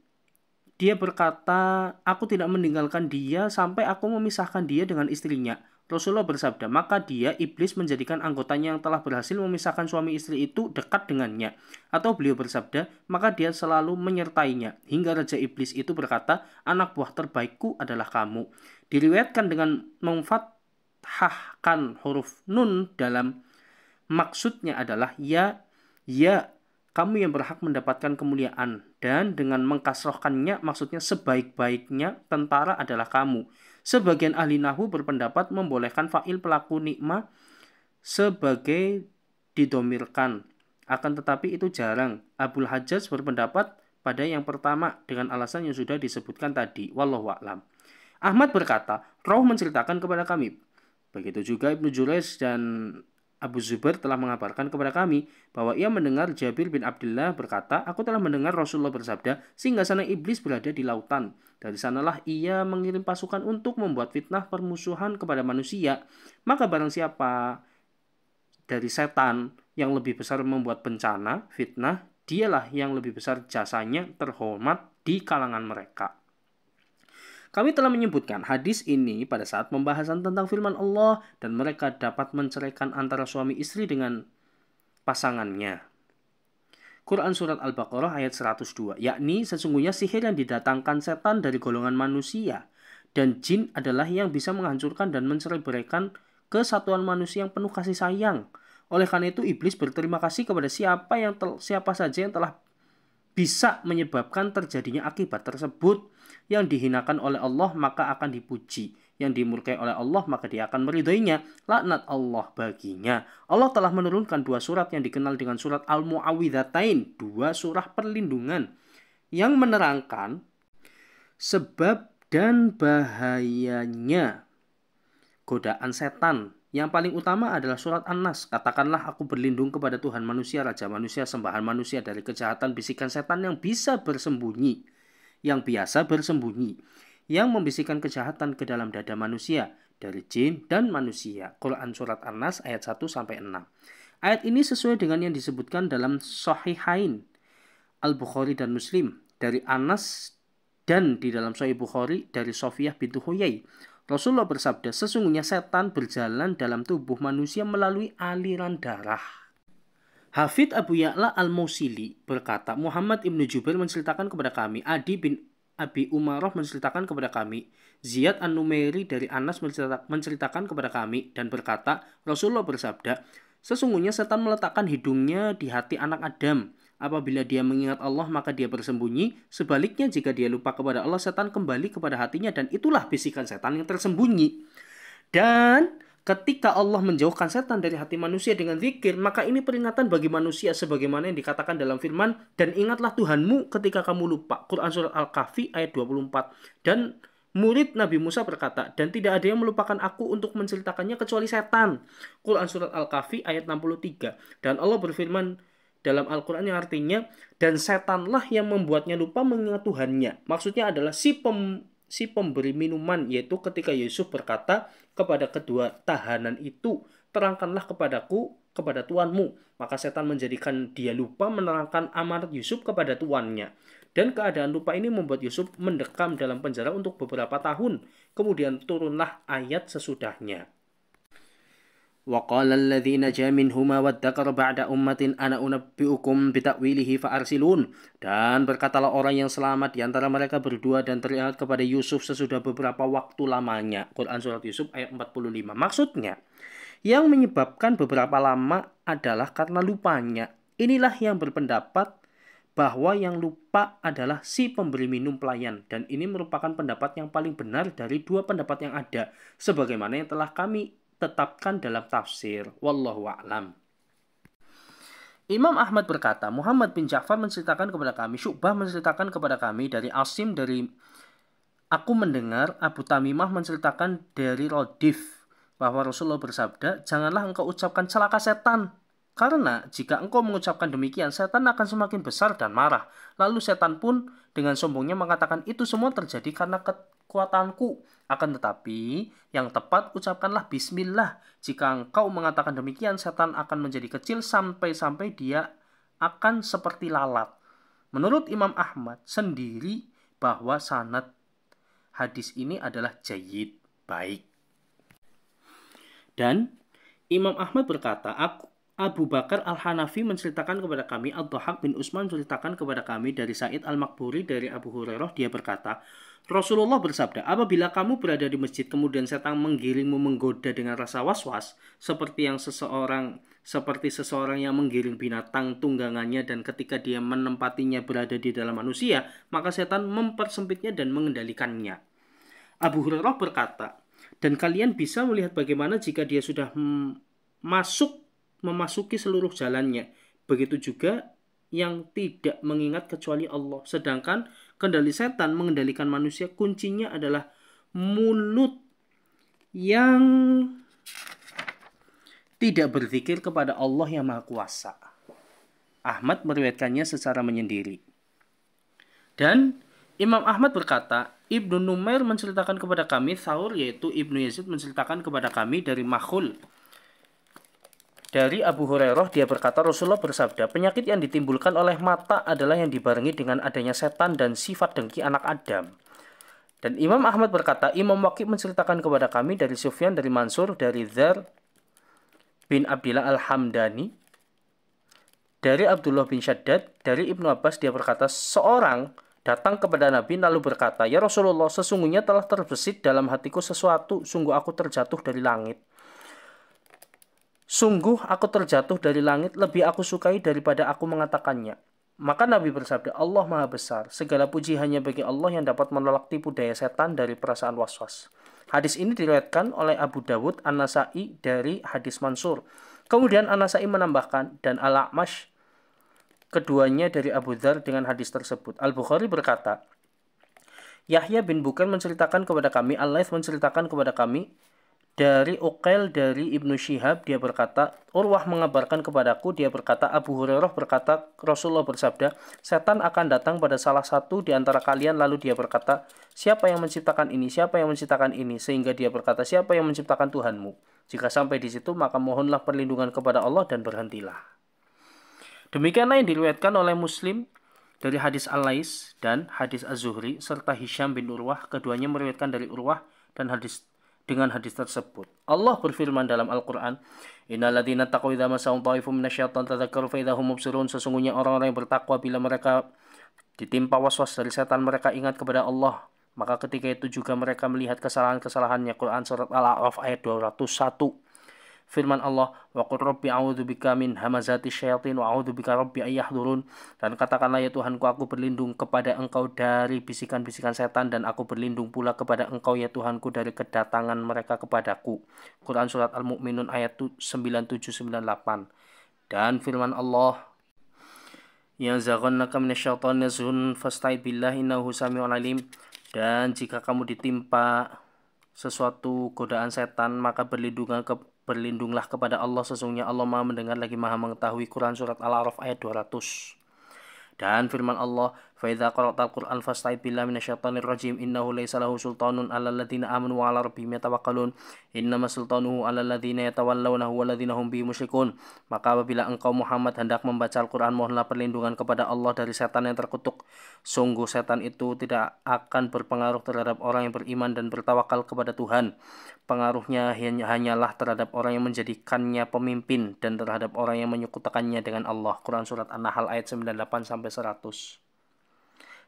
dia berkata, aku tidak meninggalkan dia sampai aku memisahkan dia dengan istrinya. Rasulullah bersabda, maka dia, iblis, menjadikan anggotanya yang telah berhasil memisahkan suami istri itu dekat dengannya. Atau beliau bersabda, maka dia selalu menyertainya. Hingga raja iblis itu berkata, anak buah terbaikku adalah kamu. Diriwayatkan dengan memfathahkan huruf nun dalam maksudnya adalah ya, kamu yang berhak mendapatkan kemuliaan. Dan dengan mengkasrohkannya maksudnya sebaik-baiknya tentara adalah kamu. Sebagian ahli nahwu berpendapat membolehkan fa'il pelaku nikmah sebagai didomirkan. Akan tetapi itu jarang. Abul Hajjaj berpendapat pada yang pertama dengan alasan yang sudah disebutkan tadi. Wallahu a'lam. Ahmad berkata, Rauh menceritakan kepada kami. Begitu juga Ibnu Jurayj dan Abu Zubair telah mengabarkan kepada kami bahwa ia mendengar Jabir bin Abdullah berkata, aku telah mendengar Rasulullah bersabda, singgasana iblis berada di lautan. Dari sanalah ia mengirim pasukan untuk membuat fitnah permusuhan kepada manusia. Maka barang siapa dari setan yang lebih besar membuat bencana, fitnah, dialah yang lebih besar jasanya terhormat di kalangan mereka. Kami telah menyebutkan hadis ini pada saat pembahasan tentang firman Allah dan mereka dapat menceraikan antara suami istri dengan pasangannya. Quran Surat Al-Baqarah ayat 102, yakni sesungguhnya sihir yang didatangkan setan dari golongan manusia dan jin adalah yang bisa menghancurkan dan mencerai-beraikan kesatuan manusia yang penuh kasih sayang. Oleh karena itu iblis berterima kasih kepada siapa saja yang telah bisa menyebabkan terjadinya akibat tersebut. Yang dihinakan oleh Allah maka akan dipuji, yang dimurkai oleh Allah maka dia akan meridainya. Laknat Allah baginya. Allah telah menurunkan 2 surat yang dikenal dengan surat Al-Mu'awwidhatain, 2 surah perlindungan yang menerangkan sebab dan bahayanya godaan setan. Yang paling utama adalah surat An-Nas. Katakanlah aku berlindung kepada Tuhan manusia, Raja manusia, sembahan manusia dari kejahatan bisikan setan yang bisa bersembunyi, yang biasa bersembunyi, yang membisikkan kejahatan ke dalam dada manusia dari jin dan manusia. Quran Surat An-Nas ayat 1-6. Ayat ini sesuai dengan yang disebutkan dalam Sahihain Al-Bukhari dan Muslim dari Anas dan di dalam Sahih Bukhari dari Sofiyah bintu Huyai. Rasulullah bersabda, sesungguhnya setan berjalan dalam tubuh manusia melalui aliran darah. Hafidh Abu Ya'la Al-Mausili berkata, Muhammad ibnu Jubair menceritakan kepada kami, Adi bin Abi Umarah menceritakan kepada kami, Ziyad An-Numairi dari Anas menceritakan kepada kami dan berkata, Rasulullah bersabda, sesungguhnya setan meletakkan hidungnya di hati anak Adam. Apabila dia mengingat Allah maka dia bersembunyi. Sebaliknya jika dia lupa kepada Allah, setan kembali kepada hatinya dan itulah bisikan setan yang tersembunyi. Dan ketika Allah menjauhkan setan dari hati manusia dengan zikir, maka ini peringatan bagi manusia sebagaimana yang dikatakan dalam firman, dan ingatlah Tuhanmu ketika kamu lupa. Quran Surat Al-Kahfi ayat 24. Dan murid Nabi Musa berkata, dan tidak ada yang melupakan aku untuk menceritakannya kecuali setan. Quran Surat Al-Kahfi ayat 63. Dan Allah berfirman dalam Al-Quran yang artinya, dan setanlah yang membuatnya lupa mengingat Tuhannya. Maksudnya adalah si pemberi minuman, yaitu ketika Yusuf berkata kepada kedua tahanan itu, terangkanlah kepadaku, kepada tuanmu. Maka setan menjadikan dia lupa menerangkan amanat Yusuf kepada tuannya. Dan keadaan lupa ini membuat Yusuf mendekam dalam penjara untuk beberapa tahun. Kemudian turunlah ayat sesudahnya. وَقَالَ الَّذِي نَجَا مِنْهُمَا وَادَّكَرَ بَعْدَ أُمَّةٍ أَنَا أُنَبِّئُكُمْ بِتَأْوِيلِهِ فَأَرْسِلُونَ. Dan berkatalah orang yang selamat di antara mereka berdua dan teringat kepada Yusuf sesudah beberapa waktu lamanya. Quran Surat Yusuf ayat 45. Maksudnya, yang menyebabkan beberapa lama adalah karena lupanya. Inilah yang berpendapat bahwa yang lupa adalah si pemberi minum pelayan. Dan ini merupakan pendapat yang paling benar dari dua pendapat yang ada. Sebagaimana yang telah kami tetapkan dalam tafsir. Wallahu a'lam. Imam Ahmad berkata, Muhammad bin Ja'far menceritakan kepada kami, Syu'bah menceritakan kepada kami dari Asim dari aku mendengar Abu Tamimah menceritakan dari Rodif bahwa Rasulullah bersabda, janganlah engkau ucapkan celaka setan. Karena jika engkau mengucapkan demikian, setan akan semakin besar dan marah. Lalu setan pun dengan sombongnya mengatakan itu semua terjadi karena kekuatanku. Akan tetapi, yang tepat ucapkanlah bismillah. Jika engkau mengatakan demikian, setan akan menjadi kecil sampai-sampai dia akan seperti lalat. Menurut Imam Ahmad sendiri bahwa sanad hadis ini adalah jayyid, baik. Dan Imam Ahmad berkata, Abu Bakar Al-Hanafi menceritakan kepada kami, Ad-Dhahak bin Utsman menceritakan kepada kami dari Sa'id Al-Makburi dari Abu Hurairah, dia berkata, Rasulullah bersabda, apabila kamu berada di masjid kemudian setan menggiringmu menggoda dengan rasa was-was, seperti seseorang yang menggiring binatang tunggangannya dan ketika dia menempatinya berada di dalam manusia, maka setan mempersempitnya dan mengendalikannya. Abu Hurairah berkata, dan kalian bisa melihat bagaimana jika dia sudah memasuki seluruh jalannya. Begitu juga yang tidak mengingat kecuali Allah. Sedangkan kendali setan mengendalikan manusia, kuncinya adalah mulut yang tidak berzikir kepada Allah yang Maha Kuasa. Ahmad meriwayatkannya secara menyendiri. Dan Imam Ahmad berkata, Ibnu Numair menceritakan kepada kami, Tsaur yaitu Ibnu Yazid menceritakan kepada kami dari Makhul. Dari Abu Hurairah, dia berkata, Rasulullah bersabda, penyakit yang ditimbulkan oleh mata adalah yang dibarengi dengan adanya setan dan sifat dengki anak Adam. Dan Imam Ahmad berkata, Imam Waqi menceritakan kepada kami dari Sufyan, dari Mansur, dari Dzar bin Abdillah Al-Hamdani, dari Abdullah bin Shaddad, dari Ibnu Abbas, dia berkata, seorang datang kepada Nabi lalu berkata, ya Rasulullah, sesungguhnya telah terbesit dalam hatiku sesuatu, sungguh aku terjatuh dari langit. Sungguh aku terjatuh dari langit, lebih aku sukai daripada aku mengatakannya. Maka Nabi bersabda, Allah Maha Besar, segala puji hanya bagi Allah yang dapat menolak tipu daya setan dari perasaan was-was. Hadis ini diriwayatkan oleh Abu Dawud, An-Nasai dari hadis Mansur. Kemudian An-Nasai menambahkan, dan Al-A'mash, keduanya dari Abu Dzar dengan hadis tersebut. Al-Bukhari berkata, Yahya bin Bukan menceritakan kepada kami, Al-Laits menceritakan kepada kami, dari Uqail dari Ibnu Syihab, dia berkata, Urwah mengabarkan kepadaku, dia berkata, Abu Hurairah berkata, Rasulullah bersabda, setan akan datang pada salah satu di antara kalian, lalu dia berkata, siapa yang menciptakan ini, siapa yang menciptakan ini, sehingga dia berkata, siapa yang menciptakan Tuhanmu. Jika sampai di situ, maka mohonlah perlindungan kepada Allah dan berhentilah. Demikianlah yang diriwayatkan oleh Muslim dari hadis Al-Lais dan hadis Az-Zuhri serta Hisham bin Urwah, keduanya meriwayatkan dari Urwah dan dengan hadis tersebut. Allah berfirman dalam Al-Quran, Innal ladzina taqaw idza massahum ta'ifun minasyaitan tadzakkaru fa idza hum mubsirun. Sesungguhnya orang-orang yang bertakwa bila mereka ditimpa waswas dari setan, mereka ingat kepada Allah, maka ketika itu juga mereka melihat kesalahan-kesalahannya. Quran surat Al-A'raf ayat 201. Firman Allah, wa qur rabbi a'udzubika min hamazati syayatin wa a'udzubika rabbi ayyahdurun. Dan katakanlah, ya Tuhanku, aku berlindung kepada Engkau dari bisikan-bisikan setan, dan aku berlindung pula kepada Engkau, ya Tuhanku, dari kedatangan mereka kepadaku. Quran surat Al-Mu'minun ayat 9798. Dan firman Allah, ya zaghannaka minasyaitonir rajim fasta'id billahi innahu samii'un alim. Dan jika kamu ditimpa sesuatu godaan setan, maka berlindunglah kepada Allah, sesungguhnya Allah Maha mendengar lagi Maha mengetahui. Quran surat Al-A'raf ayat 200. Dan firman Allah, Fa idza qara'tal Qur'an fasta'id billahi minasyaitonir rajim. Innahu laisa lahu sultanun 'alal ladzina amanu wa 'ala rabbihim yatawakkalun. Innama sultanuhu 'alal ladzina yatawallawnahu walladzina hum bihi musyrikun. Maka apabila engkau Muhammad hendak membaca Al-Qur'an, mohonlah perlindungan kepada Allah dari setan yang terkutuk. Sungguh setan itu tidak akan berpengaruh terhadap orang yang beriman dan bertawakal kepada Tuhan. Pengaruhnya hanyalah terhadap orang yang menjadikannya pemimpin dan terhadap orang yang menyekutukannya dengan Allah. Quran Surat An-Nahl ayat 98-100.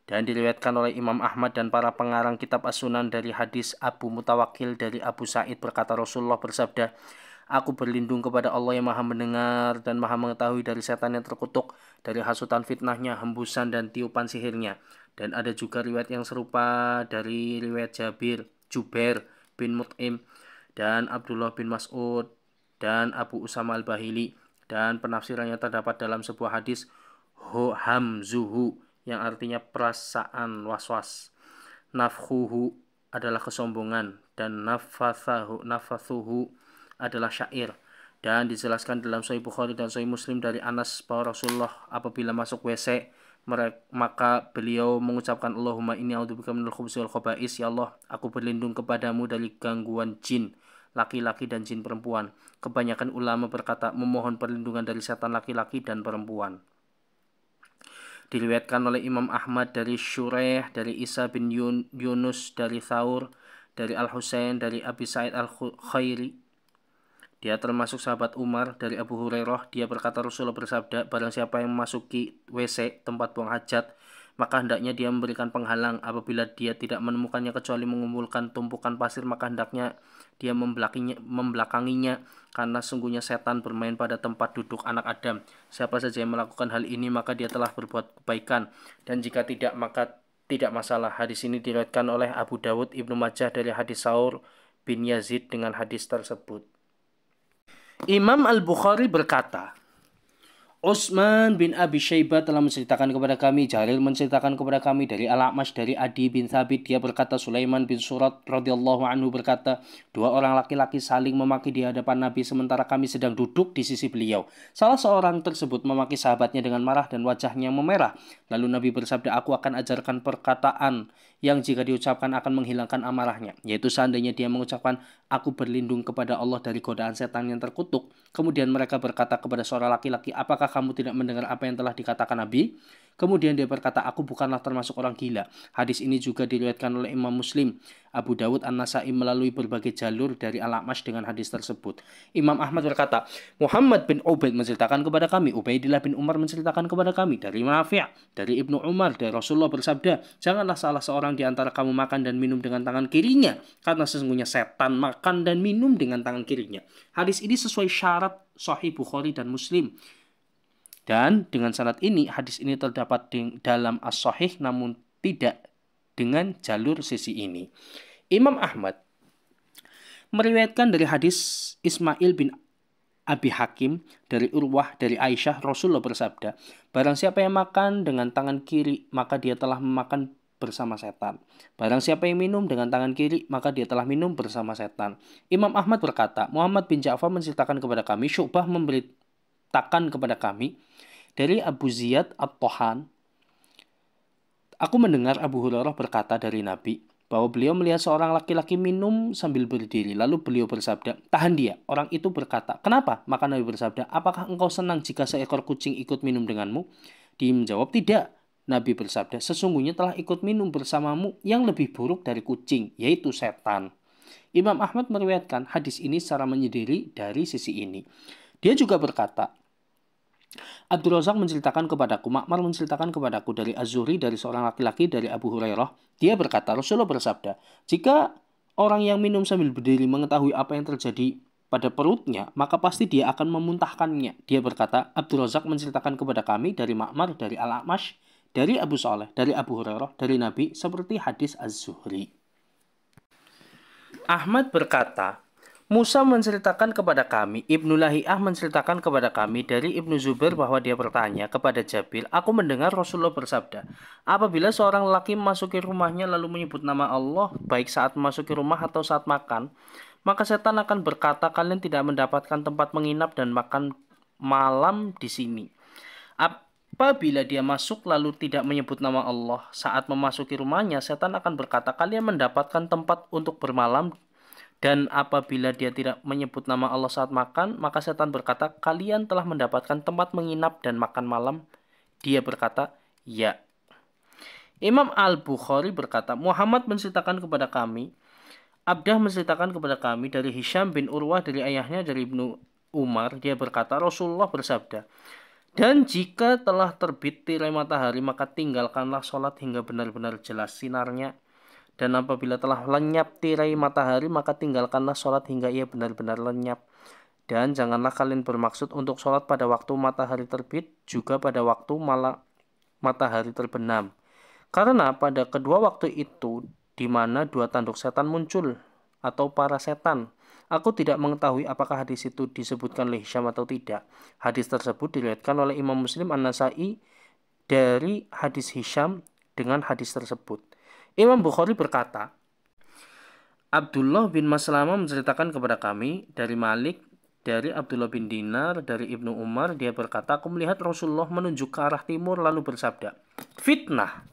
Dan diriwayatkan oleh Imam Ahmad dan para pengarang kitab As-Sunan dari hadis Abu Mutawakkil dari Abu Sa'id berkata, Rasulullah bersabda, aku berlindung kepada Allah yang maha mendengar dan maha mengetahui dari setan yang terkutuk, dari hasutan fitnahnya, hembusan dan tiupan sihirnya. Dan ada juga riwayat yang serupa dari riwayat Jubair bin Mut'im dan Abdullah bin Mas'ud dan Abu Usama al-Bahili. Dan penafsirannya terdapat dalam sebuah hadis hamzuhu yang artinya perasaan waswas. Nafkhuhu adalah kesombongan dan nafathuhu adalah syair. Dan dijelaskan dalam Sahih Bukhari dan Sahih Muslim dari Anas bahwa Rasulullah apabila masuk WC maka beliau mengucapkan Allahumma inni a'udzubika minal khubuthi wal khaba'is. Ya Allah, aku berlindung kepadamu dari gangguan jin laki-laki dan jin perempuan. Kebanyakan ulama berkata memohon perlindungan dari setan laki-laki dan perempuan. Diriwayatkan oleh Imam Ahmad dari Syuraih, dari Isa bin Yunus, dari Thaur, dari Al-Husain, dari Abi Sa'id Al-Khairi. Dia termasuk sahabat Umar. Dari Abu Hurairah, dia berkata Rasulullah bersabda, barang siapa yang memasuki WC, tempat buang hajat, maka hendaknya dia memberikan penghalang. Apabila dia tidak menemukannya kecuali mengumpulkan tumpukan pasir, maka hendaknya dia membelakanginya, karena sungguhnya setan bermain pada tempat duduk anak Adam. Siapa saja yang melakukan hal ini, maka dia telah berbuat kebaikan, dan jika tidak, maka tidak masalah. Hadis ini diriwayatkan oleh Abu Dawud, Ibnu Majah dari hadis Saur bin Yazid dengan hadis tersebut. Imam Al-Bukhari berkata, Utsman bin Abi Syaibah telah menceritakan kepada kami, Jarir menceritakan kepada kami dari Al-A'mash dari Adi bin Thabit. Dia berkata, Sulaiman bin Surat radhiyallahu anhu berkata, dua orang laki-laki saling memaki di hadapan Nabi sementara kami sedang duduk di sisi beliau. Salah seorang tersebut memaki sahabatnya dengan marah dan wajahnya memerah. Lalu Nabi bersabda, aku akan ajarkan perkataan yang jika diucapkan akan menghilangkan amarahnya, yaitu seandainya dia mengucapkan, aku berlindung kepada Allah dari godaan setan yang terkutuk. Kemudian mereka berkata kepada seorang laki-laki, apakah kamu tidak mendengar apa yang telah dikatakan Nabi? Kemudian dia berkata, aku bukanlah termasuk orang gila. Hadis ini juga diriwayatkan oleh Imam Muslim, Abu Dawud, An-Nasai melalui berbagai jalur dari Al-A'mash dengan hadis tersebut. Imam Ahmad berkata, Muhammad bin Ubaid menceritakan kepada kami, Ubaidillah bin Umar menceritakan kepada kami dari Nafi', dari Ibnu Umar, dari Rasulullah bersabda, janganlah salah seorang di antara kamu makan dan minum dengan tangan kirinya, karena sesungguhnya setan makan dan minum dengan tangan kirinya. Hadis ini sesuai syarat Sahih Bukhari dan Muslim. Dan dengan sanad ini, hadis ini terdapat dalam As-Sahih namun tidak dengan jalur sisi ini. Imam Ahmad meriwayatkan dari hadis Ismail bin Abi Hakim dari Urwah dari Aisyah, Rasulullah bersabda, barang siapa yang makan dengan tangan kiri, maka dia telah memakan bersama setan. Barang siapa yang minum dengan tangan kiri, maka dia telah minum bersama setan. Imam Ahmad berkata, Muhammad bin Ja'far menceritakan kepada kami, Syu'bah memberitakan kepada kami dari Abu Ziyad At-Tohan, aku mendengar Abu Hurairah berkata dari Nabi bahwa beliau melihat seorang laki-laki minum sambil berdiri. Lalu beliau bersabda, tahan dia. Orang itu berkata, kenapa? Maka Nabi bersabda, apakah engkau senang jika seekor kucing ikut minum denganmu? Dia menjawab, tidak. Nabi bersabda, sesungguhnya telah ikut minum bersamamu yang lebih buruk dari kucing, yaitu setan. Imam Ahmad meriwayatkan hadis ini secara menyendiri dari sisi ini. Dia juga berkata, Abdul Razak menceritakan kepadaku, Ma'mar menceritakan kepadaku dari Az-Zuhri dari seorang laki-laki dari Abu Hurairah. Dia berkata, Rasulullah bersabda, jika orang yang minum sambil berdiri mengetahui apa yang terjadi pada perutnya, maka pasti dia akan memuntahkannya. Dia berkata, Abdul Razak menceritakan kepada kami dari Ma'mar, dari Al-A'mash, dari Abu Saleh, dari Abu Hurairah, dari Nabi, seperti hadis Az-Zuhri. Ahmad berkata, Musa menceritakan kepada kami, Ibnu Lahiyah menceritakan kepada kami dari Ibnu Zubair bahwa dia bertanya kepada Jabir, aku mendengar Rasulullah bersabda, apabila seorang lelaki memasuki rumahnya lalu menyebut nama Allah, baik saat memasuki rumah atau saat makan, maka setan akan berkata, kalian tidak mendapatkan tempat menginap dan makan malam di sini. Apabila dia masuk lalu tidak menyebut nama Allah, saat memasuki rumahnya, setan akan berkata, kalian mendapatkan tempat untuk bermalam. Dan apabila dia tidak menyebut nama Allah saat makan, maka setan berkata, kalian telah mendapatkan tempat menginap dan makan malam. Dia berkata, ya. Imam Al-Bukhari berkata, Muhammad menceritakan kepada kami, Abdah menceritakan kepada kami dari Hisham bin Urwah dari ayahnya dari Ibnu Umar. Dia berkata, Rasulullah bersabda, dan jika telah terbit tirai matahari, maka tinggalkanlah sholat hingga benar-benar jelas sinarnya. Dan apabila telah lenyap tirai matahari, maka tinggalkanlah sholat hingga ia benar-benar lenyap. Dan janganlah kalian bermaksud untuk sholat pada waktu matahari terbit, juga pada waktu matahari terbenam. Karena pada kedua waktu itu, di mana dua tanduk setan muncul, atau para setan, aku tidak mengetahui apakah hadis itu disebutkan oleh Hisham atau tidak. Hadis tersebut diriwayatkan oleh Imam Muslim An-Nasai dari hadis Hisham dengan hadis tersebut. Imam Bukhari berkata, Abdullah bin Maslamah menceritakan kepada kami dari Malik, dari Abdullah bin Dinar, dari Ibnu Umar. Dia berkata, aku melihat Rasulullah menunjuk ke arah timur lalu bersabda, fitnah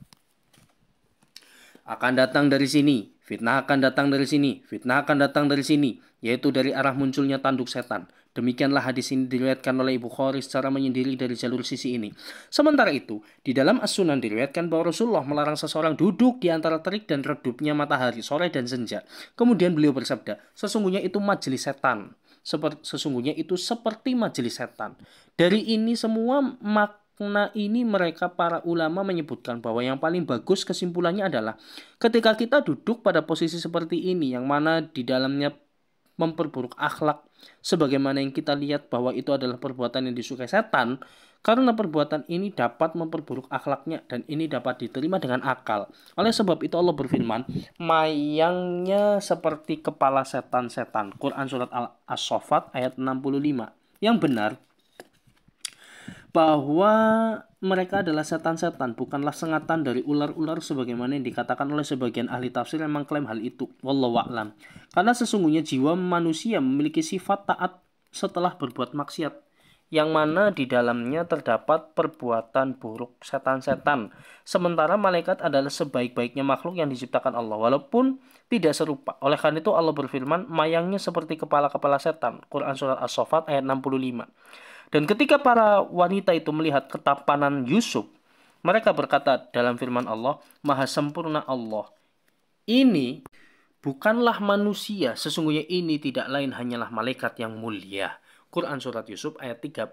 akan datang dari sini, fitnah akan datang dari sini, fitnah akan datang dari sini, yaitu dari arah munculnya tanduk setan. Demikianlah hadis ini diriwayatkan oleh Ibu Bukhari secara menyendiri dari jalur sisi ini. Sementara itu, di dalam As-Sunan diriwayatkan bahwa Rasulullah melarang seseorang duduk di antara terik dan redupnya matahari, sore dan senja. Kemudian beliau bersabda, sesungguhnya itu majelis setan. Sesungguhnya itu seperti majelis setan. Dari ini semua makna ini mereka para ulama menyebutkan bahwa yang paling bagus kesimpulannya adalah ketika kita duduk pada posisi seperti ini yang mana di dalamnya memperburuk akhlak, sebagaimana yang kita lihat bahwa itu adalah perbuatan yang disukai setan, karena perbuatan ini dapat memperburuk akhlaknya dan ini dapat diterima dengan akal. Oleh sebab itu Allah berfirman, mayangnya seperti kepala setan-setan. Quran surat As-Saffat ayat 65. Yang benar bahwa mereka adalah setan-setan, bukanlah sengatan dari ular-ular sebagaimana yang dikatakan oleh sebagian ahli tafsir yang mengklaim hal itu. Wallahu a'lam. Karena sesungguhnya jiwa manusia memiliki sifat taat setelah berbuat maksiat, yang mana di dalamnya terdapat perbuatan buruk setan-setan. Sementara malaikat adalah sebaik-baiknya makhluk yang diciptakan Allah, walaupun tidak serupa. Oleh karena itu Allah berfirman, mayangnya seperti kepala-kepala setan. Quran surat As-Saffat ayat 65. Dan ketika para wanita itu melihat ketampanan Yusuf, mereka berkata dalam firman Allah, Maha sempurna Allah. Ini bukanlah manusia, sesungguhnya ini tidak lain hanyalah malaikat yang mulia. Quran surat Yusuf ayat 31.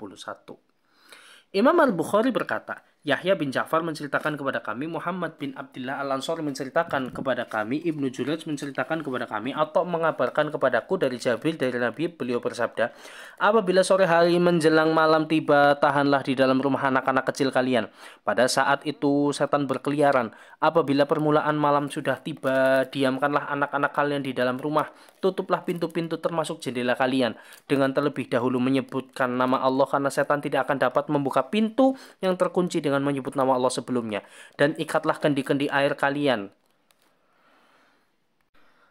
Imam Al-Bukhari berkata, Yahya bin Ja'far menceritakan kepada kami, Muhammad bin Abdullah Al-Ansari menceritakan kepada kami, Ibnu Jurayj menceritakan kepada kami, atau mengabarkan kepadaku dari Jabir dari Nabi, beliau bersabda, apabila sore hari menjelang malam tiba, tahanlah di dalam rumah anak-anak kecil kalian. Pada saat itu setan berkeliaran. Apabila permulaan malam sudah tiba, diamkanlah anak-anak kalian di dalam rumah. Tutuplah pintu-pintu termasuk jendela kalian, dengan terlebih dahulu menyebutkan nama Allah, karena setan tidak akan dapat membuka pintu yang terkunci dengan menyebut nama Allah sebelumnya. Dan ikatlah kendi-kendi air kalian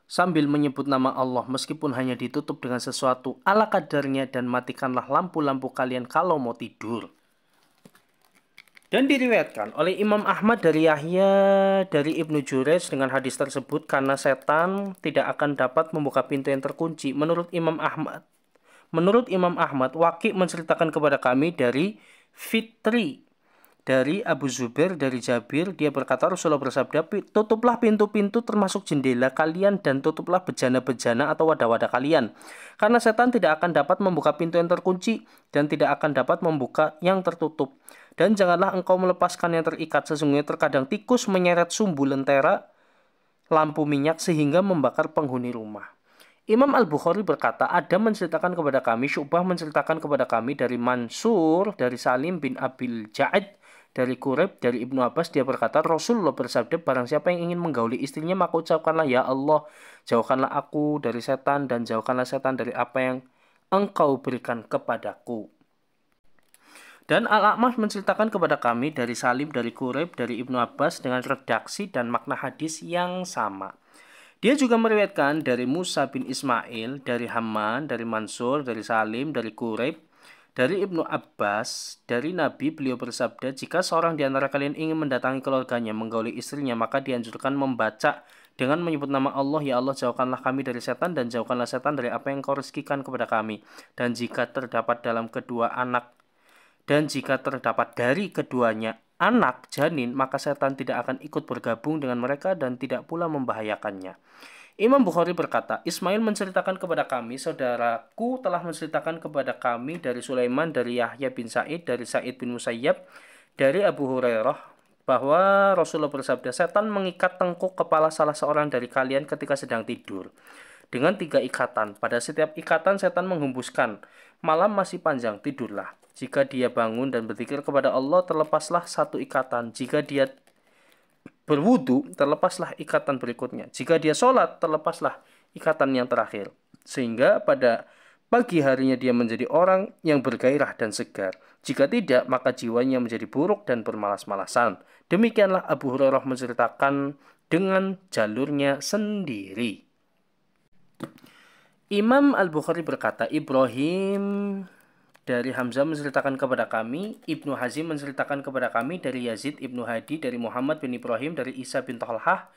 sambil menyebut nama Allah meskipun hanya ditutup dengan sesuatu ala kadarnya, dan matikanlah lampu-lampu kalian kalau mau tidur. Dan diriwayatkan oleh Imam Ahmad dari Yahya dari Ibnu Jurayj dengan hadis tersebut, karena setan tidak akan dapat membuka pintu yang terkunci. Menurut Imam Ahmad, Waqi menceritakan kepada kami dari Fitri dari Abu Zubair dari Jabir, dia berkata Rasulullah bersabda, tutuplah pintu-pintu termasuk jendela kalian dan tutuplah bejana-bejana atau wadah-wadah kalian, karena setan tidak akan dapat membuka pintu yang terkunci dan tidak akan dapat membuka yang tertutup. Dan janganlah engkau melepaskan yang terikat, sesungguhnya terkadang tikus menyeret sumbu lentera lampu minyak sehingga membakar penghuni rumah. Imam Al-Bukhari berkata, Adam menceritakan kepada kami, Syu'bah menceritakan kepada kami dari Mansur, dari Salim bin Abil Ja'id, dari Quraib, dari Ibnu Abbas, dia berkata, Rasulullah bersabda, barang siapa yang ingin menggauli istrinya, maka ucapkanlah, Ya Allah, jauhkanlah aku dari setan, dan jauhkanlah setan dari apa yang engkau berikan kepadaku. Dan Al-A'mash menceritakan kepada kami dari Salim, dari Quraib, dari Ibnu Abbas dengan redaksi dan makna hadis yang sama. Dia juga meriwayatkan dari Musa bin Ismail, dari Hamman, dari Mansur, dari Salim, dari Quraib, Dari Ibnu Abbas, dari Nabi, beliau bersabda, jika seorang di antara kalian ingin mendatangi keluarganya, menggauli istrinya, maka dianjurkan membaca dengan menyebut nama Allah, ya Allah, jauhkanlah kami dari setan dan jauhkanlah setan dari apa yang kau rezekikan kepada kami. Dan jika terdapat dari keduanya anak janin, maka setan tidak akan ikut bergabung dengan mereka dan tidak pula membahayakannya. Imam Bukhari berkata, Ismail menceritakan kepada kami, saudaraku telah menceritakan kepada kami dari Sulaiman, dari Yahya bin Sa'id, dari Sa'id bin Musayyab, dari Abu Hurairah, bahwa Rasulullah bersabda, setan mengikat tengkuk kepala salah seorang dari kalian ketika sedang tidur dengan 3 ikatan. Pada setiap ikatan setan menghembuskan, malam masih panjang, tidurlah. Jika dia bangun dan berzikir kepada Allah, terlepaslah 1 ikatan. Jika dia berwudu, terlepaslah ikatan berikutnya. Jika dia sholat, terlepaslah ikatan yang terakhir. Sehingga pada pagi harinya dia menjadi orang yang bergairah dan segar. Jika tidak, maka jiwanya menjadi buruk dan bermalas-malasan. Demikianlah Abu Hurairah menceritakan dengan jalurnya sendiri. Imam Al-Bukhari berkata, Ibrahim dari Hamzah menceritakan kepada kami, Ibnu Hazim menceritakan kepada kami dari Yazid Ibnu Hadi, dari Muhammad bin Ibrahim, dari Isa bin Talhah,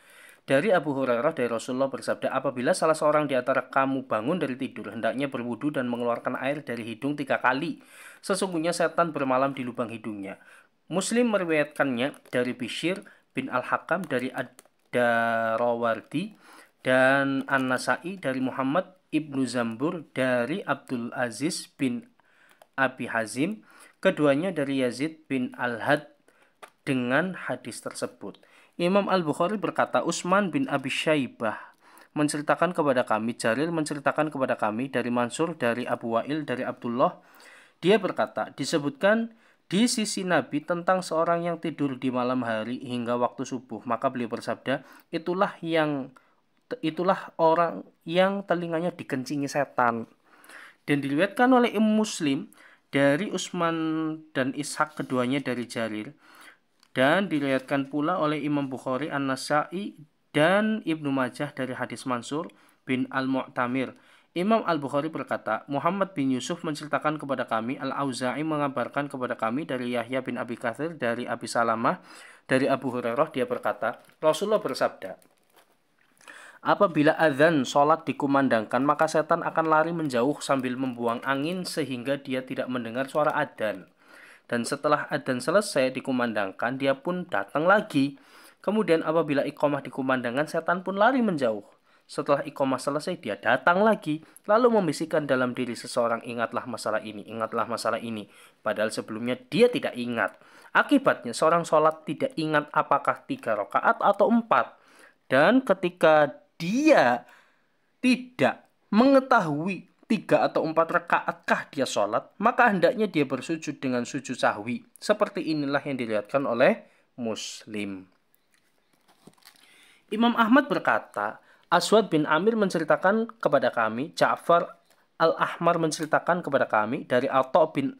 dari Abu Hurairah, dari Rasulullah bersabda, apabila salah seorang di antara kamu bangun dari tidur, hendaknya berwudu dan mengeluarkan air dari hidung 3 kali. Sesungguhnya setan bermalam di lubang hidungnya. Muslim meriwayatkannya dari Bishr bin Al-Hakam, dari Ad-Darawardi, dan An-Nasai, dari Muhammad Ibnu Zambur, dari Abdul Aziz bin Abi Hazim, keduanya dari Yazid bin Al-Had dengan hadis tersebut. Imam Al-Bukhari berkata, Utsman bin Abi Syaibah menceritakan kepada kami, Jarir menceritakan kepada kami dari Mansur, dari Abu Wa'il, dari Abdullah. Dia berkata, disebutkan di sisi Nabi tentang seorang yang tidur di malam hari hingga waktu subuh. Maka beliau bersabda, itulah orang yang telinganya dikencingi setan. Dan diriwayatkan oleh Imam Muslim dari Utsman dan Ishaq, keduanya dari Jarir, dan diriwayatkan pula oleh Imam Bukhari, An-Nasai, dan Ibnu Majah dari hadis Mansur bin Al-Mu'tamir. Imam Al-Bukhari berkata, Muhammad bin Yusuf menceritakan kepada kami, Al-Auza'i mengabarkan kepada kami dari Yahya bin Abi Katsir, dari Abi Salamah, dari Abu Hurairah. Dia berkata, Rasulullah bersabda, apabila azan sholat dikumandangkan, maka setan akan lari menjauh sambil membuang angin sehingga dia tidak mendengar suara adzan. Dan setelah adzan selesai dikumandangkan, dia pun datang lagi. Kemudian apabila iqamah dikumandangkan, setan pun lari menjauh. Setelah iqamah selesai, dia datang lagi, lalu membisikkan dalam diri seseorang, ingatlah masalah ini, ingatlah masalah ini. Padahal sebelumnya dia tidak ingat. Akibatnya seorang sholat tidak ingat apakah 3 rakaat atau 4. Dan ketika dia tidak mengetahui 3 atau 4 rakaatkah dia sholat, maka hendaknya dia bersujud dengan sujud sahwi. Seperti inilah yang dilihatkan oleh Muslim. Imam Ahmad berkata, Aswad bin Amir menceritakan kepada kami, Ja'far Al-Ahmar menceritakan kepada kami, dari Atha bin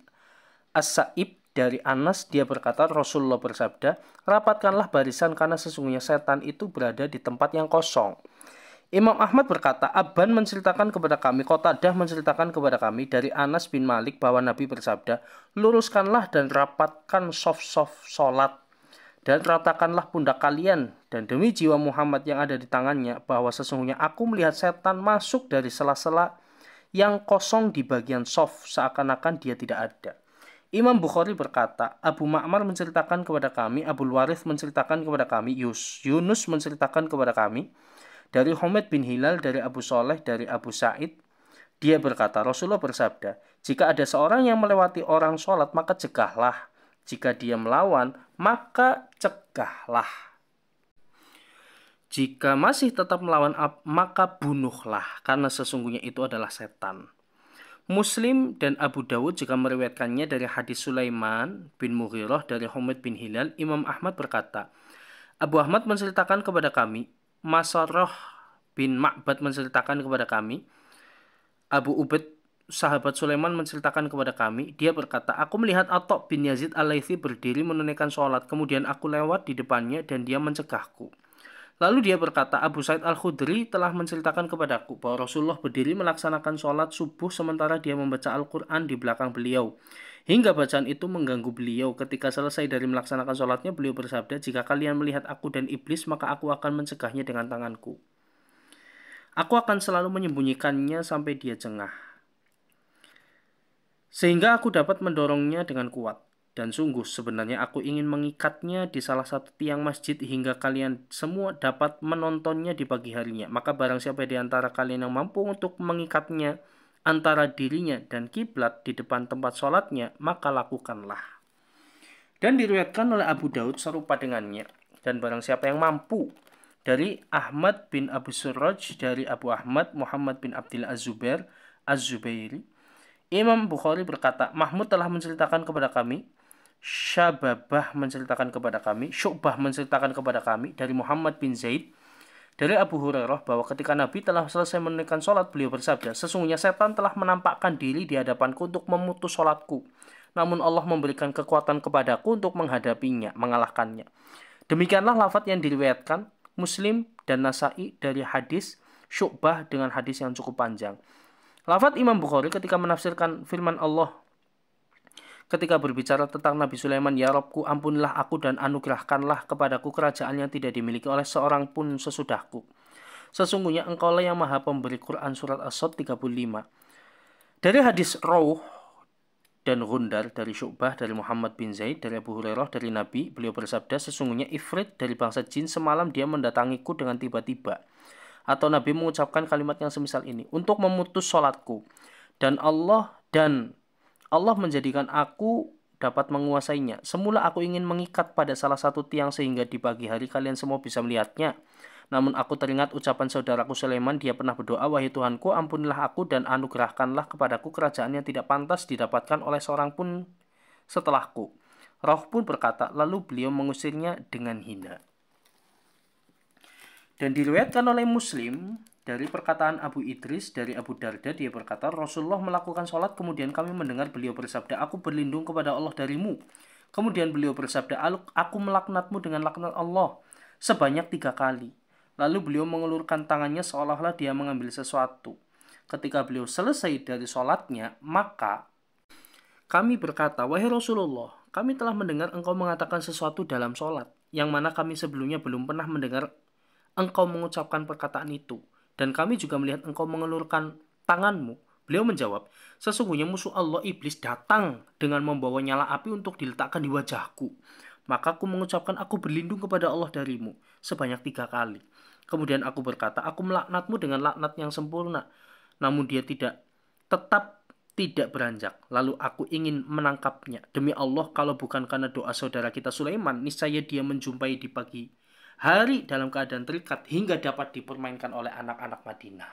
As-Sa'ib, dari Anas, dia berkata, Rasulullah bersabda, rapatkanlah barisan karena sesungguhnya setan itu berada di tempat yang kosong. Imam Ahmad berkata, Abban menceritakan kepada kami, Qatadah menceritakan kepada kami dari Anas bin Malik bahwa Nabi bersabda, luruskanlah dan rapatkan sof-sof sholat dan ratakanlah pundak kalian, dan demi jiwa Muhammad yang ada di tangannya, bahwa sesungguhnya aku melihat setan masuk dari sela-sela yang kosong di bagian sof, seakan-akan dia tidak ada. Imam Bukhari berkata, Abu Ma'mar menceritakan kepada kami, Abul Warith menceritakan kepada kami, Yunus menceritakan kepada kami, dari Humaid bin Hilal, dari Abu Soleh, dari Abu Sa'id, dia berkata, Rasulullah bersabda, jika ada seorang yang melewati orang sholat, maka cegahlah. Jika dia melawan, maka cegahlah. Jika masih tetap melawan, maka bunuhlah, karena sesungguhnya itu adalah setan. Muslim dan Abu Dawud juga meriwayatkannya dari hadis Sulaiman bin Mughirah dari Humaid bin Hilal. Imam Ahmad berkata, Abu Ahmad menceritakan kepada kami, Masarah bin Ma'bad menceritakan kepada kami, Abu Ubaid sahabat Sulaiman menceritakan kepada kami, dia berkata, aku melihat Atha bin Yazid Al-Laitsi berdiri menunaikan sholat, kemudian aku lewat di depannya dan dia mencegahku. Lalu dia berkata, Abu Sa'id Al-Khudri telah menceritakan kepadaku bahwa Rasulullah berdiri melaksanakan sholat subuh sementara dia membaca Al-Quran di belakang beliau. Hingga bacaan itu mengganggu beliau. Ketika selesai dari melaksanakan sholatnya, beliau bersabda, jika kalian melihat aku dan iblis, maka aku akan mencegahnya dengan tanganku. Aku akan selalu menyembunyikannya sampai dia jengah, sehingga aku dapat mendorongnya dengan kuat. Dan sungguh sebenarnya aku ingin mengikatnya di salah satu tiang masjid hingga kalian semua dapat menontonnya di pagi harinya. Maka barang siapa di antara kalian yang mampu untuk mengikatnya antara dirinya dan kiblat di depan tempat sholatnya, maka lakukanlah. Dan diriwayatkan oleh Abu Daud serupa dengannya. Dan barang siapa yang mampu, dari Ahmad bin Abu Suraj, dari Abu Ahmad Muhammad bin Abdul Az-Zubairi, Imam Bukhari berkata, Mahmud telah menceritakan kepada kami, Syababah menceritakan kepada kami, Syu'bah menceritakan kepada kami dari Muhammad bin Zaid dari Abu Hurairah bahwa ketika Nabi telah selesai menunaikan sholat, beliau bersabda, sesungguhnya setan telah menampakkan diri di hadapanku untuk memutus sholatku, namun Allah memberikan kekuatan kepadaku untuk menghadapinya, mengalahkannya. Demikianlah lafaz yang diriwayatkan Muslim dan Nasa'i dari hadis Syu'bah dengan hadis yang cukup panjang. Lafaz Imam Bukhari ketika menafsirkan firman Allah ketika berbicara tentang Nabi Sulaiman, ya Rabbku, ampunilah aku dan anugerahkanlah kepadaku kerajaan yang tidak dimiliki oleh seorang pun sesudahku. Sesungguhnya engkaulah yang maha pemberi Quran surat As-Sad 35. Dari hadis Rawh dan Gundar dari Syu'bah, dari Muhammad bin Zaid, dari Abu Hurairah, dari Nabi, beliau bersabda, sesungguhnya Ifrit dari bangsa jin semalam dia mendatangiku dengan tiba-tiba. Atau Nabi mengucapkan kalimat yang semisal ini, untuk memutus sholatku. Dan Allah menjadikan aku dapat menguasainya. Semula aku ingin mengikat pada salah satu tiang sehingga di pagi hari kalian semua bisa melihatnya. Namun aku teringat ucapan saudaraku Sulaiman, dia pernah berdoa, wahai Tuhanku, ampunilah aku dan anugerahkanlah kepadaku kerajaan yang tidak pantas didapatkan oleh seorang pun setelahku. Roh pun berkata, lalu beliau mengusirnya dengan hina. Dan diriwayatkan oleh Muslim dari perkataan Abu Idris dari Abu Darda, dia berkata, Rasulullah melakukan sholat, kemudian kami mendengar beliau bersabda, aku berlindung kepada Allah darimu. Kemudian beliau bersabda, aku melaknatmu dengan laknat Allah sebanyak 3 kali. Lalu beliau mengulurkan tangannya seolah-olah dia mengambil sesuatu. Ketika beliau selesai dari sholatnya, maka kami berkata, wahai Rasulullah, kami telah mendengar engkau mengatakan sesuatu dalam sholat, yang mana kami sebelumnya belum pernah mendengar engkau mengucapkan perkataan itu. Dan kami juga melihat engkau mengelurkan tanganmu. Beliau menjawab, sesungguhnya musuh Allah iblis datang dengan membawa nyala api untuk diletakkan di wajahku. Maka aku mengucapkan, aku berlindung kepada Allah darimu sebanyak 3 kali. Kemudian aku berkata, aku melaknatmu dengan laknat yang sempurna. Namun dia tetap tidak beranjak. Lalu aku ingin menangkapnya. Demi Allah, kalau bukan karena doa saudara kita Sulaiman, niscaya dia menjumpai di pagi hari dalam keadaan terikat hingga dapat dipermainkan oleh anak-anak Madinah.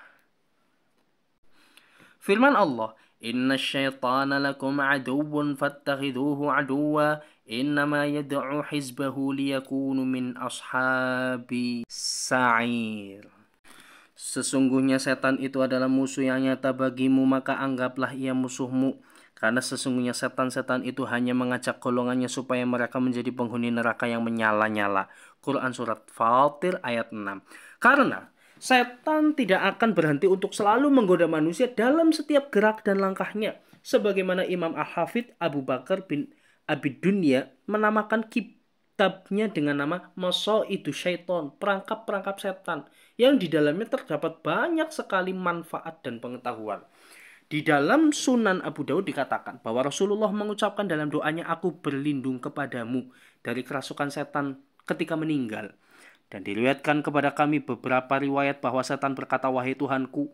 Firman Allah, Inna syaitana lakum aduwwun fattakhidhuhu aduwwa innama yad'u hizbahu liyakunu min ashabi sa'ir. Sesungguhnya setan itu adalah musuh yang nyata bagimu, maka anggaplah ia musuhmu. Karena sesungguhnya setan-setan itu hanya mengajak golongannya supaya mereka menjadi penghuni neraka yang menyala-nyala. Quran Surat Fatir ayat 6. Karena setan tidak akan berhenti untuk selalu menggoda manusia dalam setiap gerak dan langkahnya. Sebagaimana Imam Al-Hafidh Abu Bakar bin Abi Dunya menamakan kitabnya dengan nama Masaidu Syaiton, perangkap-perangkap setan, yang di dalamnya terdapat banyak sekali manfaat dan pengetahuan. Di dalam Sunan Abu Daud dikatakan bahwa Rasulullah mengucapkan dalam doanya, aku berlindung kepadamu dari kerasukan setan ketika meninggal. Dan diriwayatkan kepada kami beberapa riwayat bahwa setan berkata, wahai Tuhanku,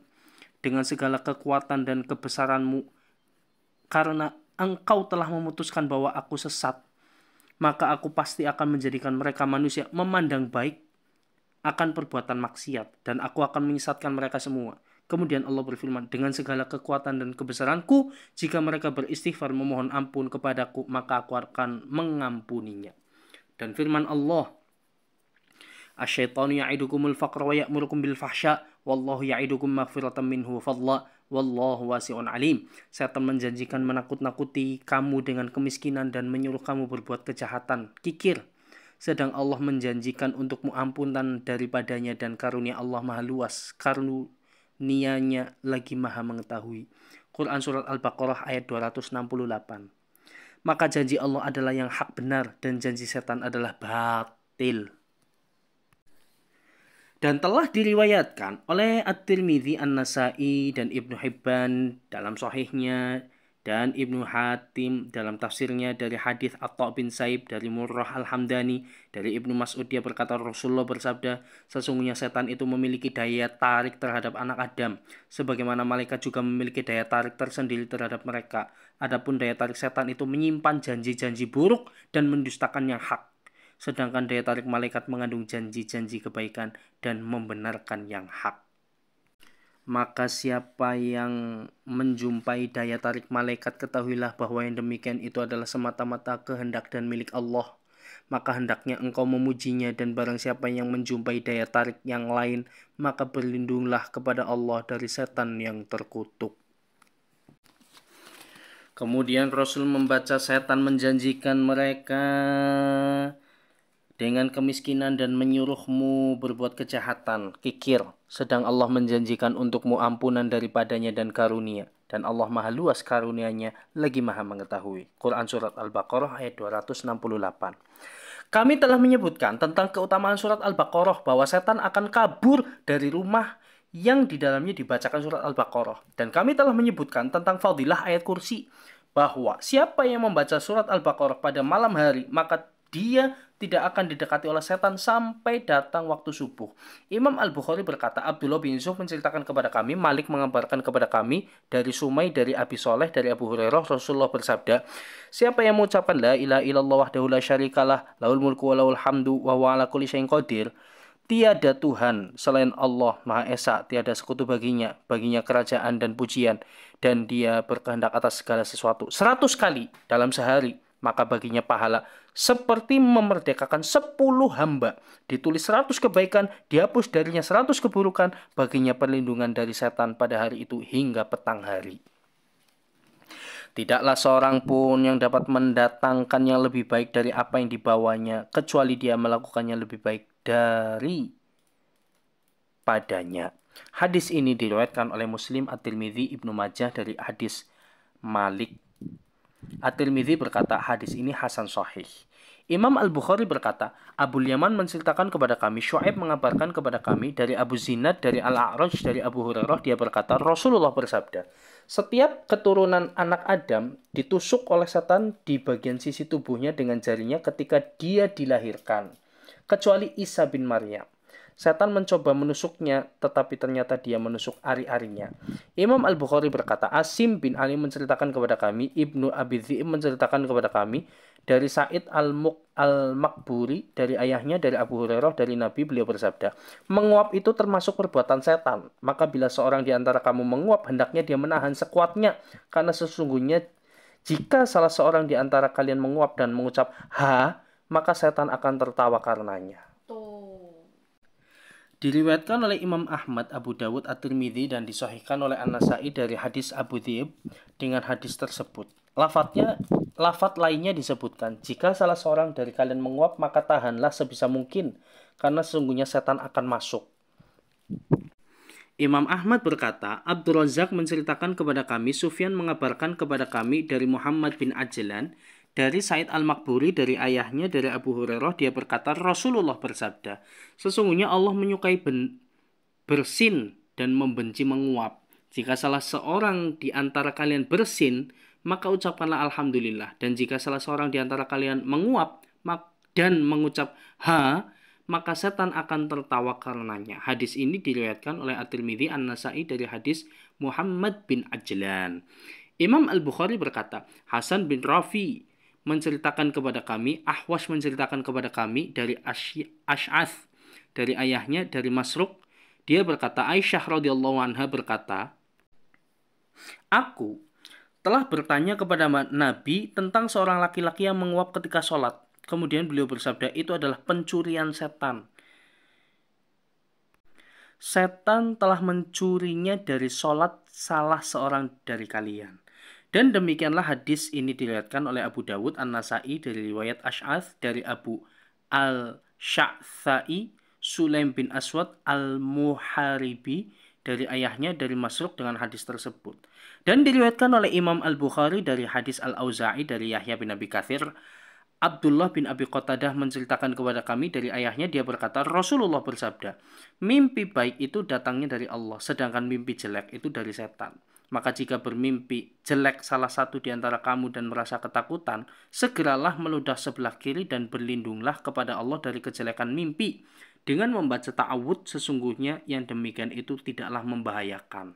dengan segala kekuatan dan kebesaranmu, karena engkau telah memutuskan bahwa aku sesat, maka aku pasti akan menjadikan mereka manusia memandang baik akan perbuatan maksiat, dan aku akan menyesatkan mereka semua. Kemudian Allah berfirman, dengan segala kekuatan dan kebesaranku, jika mereka beristighfar memohon ampun kepadaku, maka aku akan mengampuninya. Dan firman Allah, Asyaitanu ya'idukumul faqra wa ya'murukum bil fahsya, wallahu ya'idukum maghfiratan minhu wa fadla, wallahu wasi'un alim. Setan menjanjikan menakut-nakuti kamu dengan kemiskinan dan menyuruh kamu berbuat kejahatan, kikir. sedang Allah menjanjikan untukmu ampunan daripadanya dan karunia Allah maha luas, karunianya lagi maha mengetahui. Quran Surat Al-Baqarah ayat 268. Maka janji Allah adalah yang hak benar dan janji setan adalah batil. Dan telah diriwayatkan oleh At-Tirmidzi, An-Nasa'i, dan Ibnu Hibban dalam sahihnya, dan Ibnu Hatim dalam tafsirnya dari hadis Atha bin Saib dari Murrah Al-Hamdani dari Ibnu Mas'ud, dia berkata Rasulullah bersabda, sesungguhnya setan itu memiliki daya tarik terhadap anak Adam sebagaimana malaikat juga memiliki daya tarik tersendiri terhadap mereka. Adapun daya tarik setan itu menyimpan janji-janji buruk dan mendustakan yang hak, sedangkan daya tarik malaikat mengandung janji-janji kebaikan dan membenarkan yang hak. Maka siapa yang menjumpai daya tarik malaikat, ketahuilah bahwa yang demikian itu adalah semata-mata kehendak dan milik Allah. Maka hendaknya engkau memujinya, dan barang siapa yang menjumpai daya tarik yang lain, maka berlindunglah kepada Allah dari setan yang terkutuk. Kemudian Rasul membaca setan menjanjikan mereka dengan kemiskinan dan menyuruhmu berbuat kejahatan, kikir, sedang Allah menjanjikan untukmu ampunan daripadanya dan karunia, dan Allah maha luas karunianya lagi maha mengetahui. Quran Surat Al-Baqarah ayat 268. Kami telah menyebutkan tentang keutamaan Surat Al-Baqarah bahwa setan akan kabur dari rumah yang di dalamnya dibacakan Surat Al-Baqarah. Dan kami telah menyebutkan tentang fadilah ayat kursi, bahwa siapa yang membaca Surat Al-Baqarah pada malam hari, maka dia tidak akan didekati oleh setan sampai datang waktu subuh. Imam Al-Bukhari berkata, Abdullah bin Yusuf menceritakan kepada kami, Malik mengabarkan kepada kami, dari Sumai, dari Abi Soleh, dari Abu Hurairah, Rasulullah bersabda, siapa yang mengucapkan la ilaha illallah wahdahu la syarikalah, lahul mulku wa lahul hamdu wa huwa ala kulli syai'in qadir, tiada Tuhan selain Allah Maha Esa, tiada sekutu baginya kerajaan dan pujian, dan dia berkehendak atas segala sesuatu 100 kali dalam sehari, maka baginya pahala seperti memerdekakan 10 hamba, ditulis 100 kebaikan, dihapus darinya 100 keburukan, baginya perlindungan dari setan pada hari itu hingga petang hari. Tidaklah seorang pun yang dapat mendatangkan yang lebih baik dari apa yang dibawanya, kecuali dia melakukannya lebih baik dari padanya. Hadis ini diriwayatkan oleh Muslim, At-Tirmidzi, Ibnu Majah dari hadis Malik. At-Tirmidzi berkata, hadis ini hasan sahih. Imam Al-Bukhari berkata, Abu Yaman menceritakan kepada kami, Syu'aib mengabarkan kepada kami dari Abu Zinad, dari Al-A'raj, dari Abu Hurairah, dia berkata, Rasulullah bersabda, setiap keturunan anak Adam ditusuk oleh setan di bagian sisi tubuhnya dengan jarinya ketika dia dilahirkan, kecuali Isa bin Maryam. Setan mencoba menusuknya, tetapi ternyata dia menusuk ari-arinya. Imam Al-Bukhari berkata, Asim bin Ali menceritakan kepada kami, Ibnu Abi Dhi'ib menceritakan kepada kami, dari Sa'id Al-Makburi, dari ayahnya, dari Abu Hurairah, dari Nabi, beliau bersabda, menguap itu termasuk perbuatan setan. Maka bila seorang di antara kamu menguap, hendaknya dia menahan sekuatnya, karena sesungguhnya jika salah seorang di antara kalian menguap dan mengucap ha, maka setan akan tertawa karenanya. Diriwayatkan oleh Imam Ahmad, Abu Dawud, At-Tirmidzi, dan disahihkan oleh An-Nasa'i dari hadis Abu Dhi'ib dengan hadis tersebut. Lafaz lainnya disebutkan, jika salah seorang dari kalian menguap, maka tahanlah sebisa mungkin, karena sesungguhnya setan akan masuk. Imam Ahmad berkata, Abdul Razak menceritakan kepada kami, Sufyan mengabarkan kepada kami dari Muhammad bin Ajlan, dari Sa'id Al-Makburi, dari ayahnya, dari Abu Hurairah, dia berkata, Rasulullah bersabda, sesungguhnya Allah menyukai bersin dan membenci menguap. Jika salah seorang di antara kalian bersin, maka ucapkanlah Alhamdulillah. Dan jika salah seorang di antara kalian menguap dan mengucap ha, maka setan akan tertawa karenanya. Hadis ini diriwayatkan oleh At-Tirmidzi, An-Nasa'i dari hadis Muhammad bin Ajlan. Imam Al-Bukhari berkata, Hasan bin Rafi menceritakan kepada kami, Ahwas menceritakan kepada kami dari Ash'ath, dari ayahnya, dari Masruq, dia berkata, Aisyah radhiyallahu anha berkata, aku telah bertanya kepada Nabi tentang seorang laki-laki yang menguap ketika sholat. Kemudian beliau bersabda, itu adalah pencurian setan. Setan telah mencurinya dari sholat salah seorang dari kalian. Dan demikianlah hadis ini diriwayatkan oleh Abu Dawud, An-Nasa'i dari riwayat Ash'ath, dari Abu Al-Sya'tha'i, Sulaim bin Aswad Al-Muharibi dari ayahnya dari Masruq dengan hadis tersebut. Dan diriwayatkan oleh Imam Al-Bukhari dari hadis Al-Auza'i dari Yahya bin Abi Katsir. Abdullah bin Abi Qatadah menceritakan kepada kami dari ayahnya, dia berkata, Rasulullah bersabda, mimpi baik itu datangnya dari Allah, sedangkan mimpi jelek itu dari setan. Maka jika bermimpi jelek salah satu di antara kamu dan merasa ketakutan, segeralah meludah sebelah kiri dan berlindunglah kepada Allah dari kejelekan mimpi dengan membaca ta'awud, sesungguhnya yang demikian itu tidaklah membahayakan.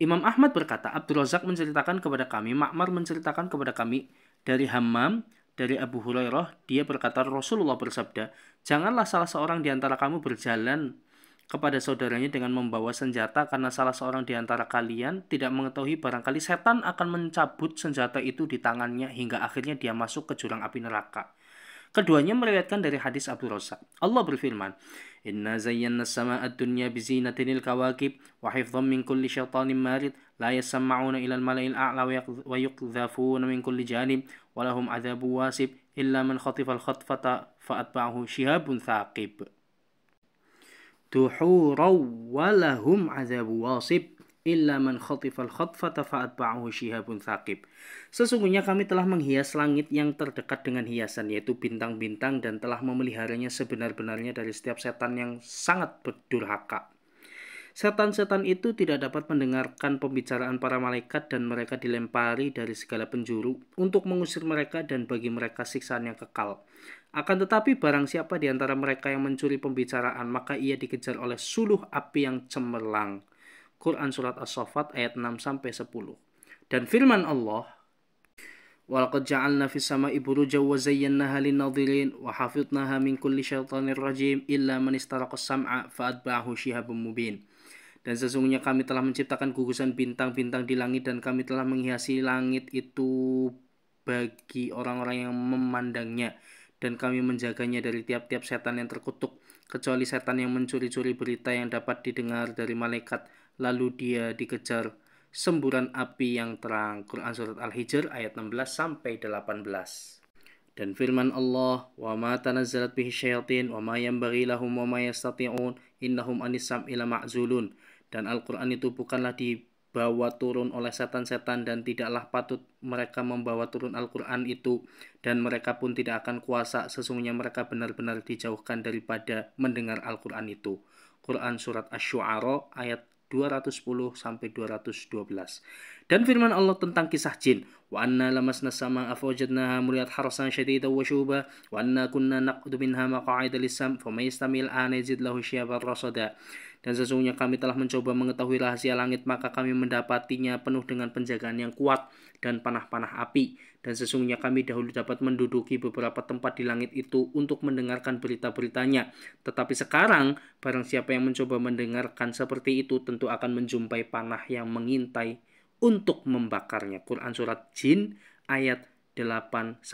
Imam Ahmad berkata, Abdul Razak menceritakan kepada kami, Ma'mar menceritakan kepada kami dari Hammam, dari Abu Hurairah, dia berkata, Rasulullah bersabda, janganlah salah seorang di antara kamu berjalan kepada saudaranya dengan membawa senjata, karena salah seorang di antara kalian tidak mengetahui barangkali setan akan mencabut senjata itu di tangannya hingga akhirnya dia masuk ke jurang api neraka. Keduanya meriwayatkan dari hadis Abdul Razak. Allah berfirman, Inna zayyana as-sama'a ad-dunya bizinatinil kawakib wa hifdhan min kulli syaitanin marid la yasma'una ila al-mala'il a'la wa yuqdhafuna min kulli janib wa lahum 'adzabu wasib illa man khatifa al-khatfata fa'atba'ahu shihabun thaqib. Duhuraw wa lahum 'adzabu wasib illa man khatifal khatfata fa'atba'ahu shihabun thaqib. Sesungguhnya kami telah menghias langit yang terdekat dengan hiasan, yaitu bintang-bintang, dan telah memeliharanya sebenar-benarnya dari setiap setan yang sangat berdurhaka. Setan-setan itu tidak dapat mendengarkan pembicaraan para malaikat dan mereka dilempari dari segala penjuru untuk mengusir mereka dan bagi mereka siksaan yang kekal. Akan tetapi barang siapa di antara mereka yang mencuri pembicaraan, maka ia dikejar oleh suluh api yang cemerlang. Quran Surat As-Saffat ayat 6-10. Dan firman Allah, وَلَقَدْ جَعَلْنَا فِي السَّمَاءِ بُرُوجًا وَزَيَّنَّاهَا لِلنَّاظِرِينَ وَحَفِظْنَاهَا مِنْ كُلِّ شَيْطَانٍ رَجِيمٍ إِلَّا مَنِ اسْتَرَقَ السَّمْعَ فَأَتْبَعَهُ شِهَابٌ مُبِينٌ. Dan sesungguhnya kami telah menciptakan gugusan bintang-bintang di langit, dan kami telah menghiasi langit itu bagi orang-orang yang memandangnya, dan kami menjaganya dari tiap-tiap setan yang terkutuk, kecuali setan yang mencuri-curi berita yang dapat didengar dari malaikat, lalu dia dikejar semburan api yang terang. Quran Surat Al-Hijr ayat 16-18. Dan firman Allah, wa ma tanazzalat bihi syayatin wa ma yanbaghi lahum wa ma yastati'un innahum anis sam'i lama'zulun. Dan Al-Quran itu bukanlah dibawa turun oleh setan-setan, dan tidaklah patut mereka membawa turun Al-Quran itu, dan mereka pun tidak akan kuasa, sesungguhnya mereka benar-benar dijauhkan daripada mendengar Al-Quran itu. Quran Surat Asy-Syu'ara ayat 210-212. Dan firman Allah tentang kisah jin, wa anna lamasna samaa fawajadnaha muliyat harasan syadidan wa syuba wa anna kunna naq'udu minha maq'ida lis-sam faman yastamil an yazid lahu syihaban rasada. Dan sesungguhnya kami telah mencoba mengetahui rahasia langit, maka kami mendapatinya penuh dengan penjagaan yang kuat dan panah-panah api. Dan sesungguhnya kami dahulu dapat menduduki beberapa tempat di langit itu untuk mendengarkan berita-beritanya. Tetapi sekarang, barang siapa yang mencoba mendengarkan seperti itu, tentu akan menjumpai panah yang mengintai untuk membakarnya. Quran Surat Jin ayat 8-9.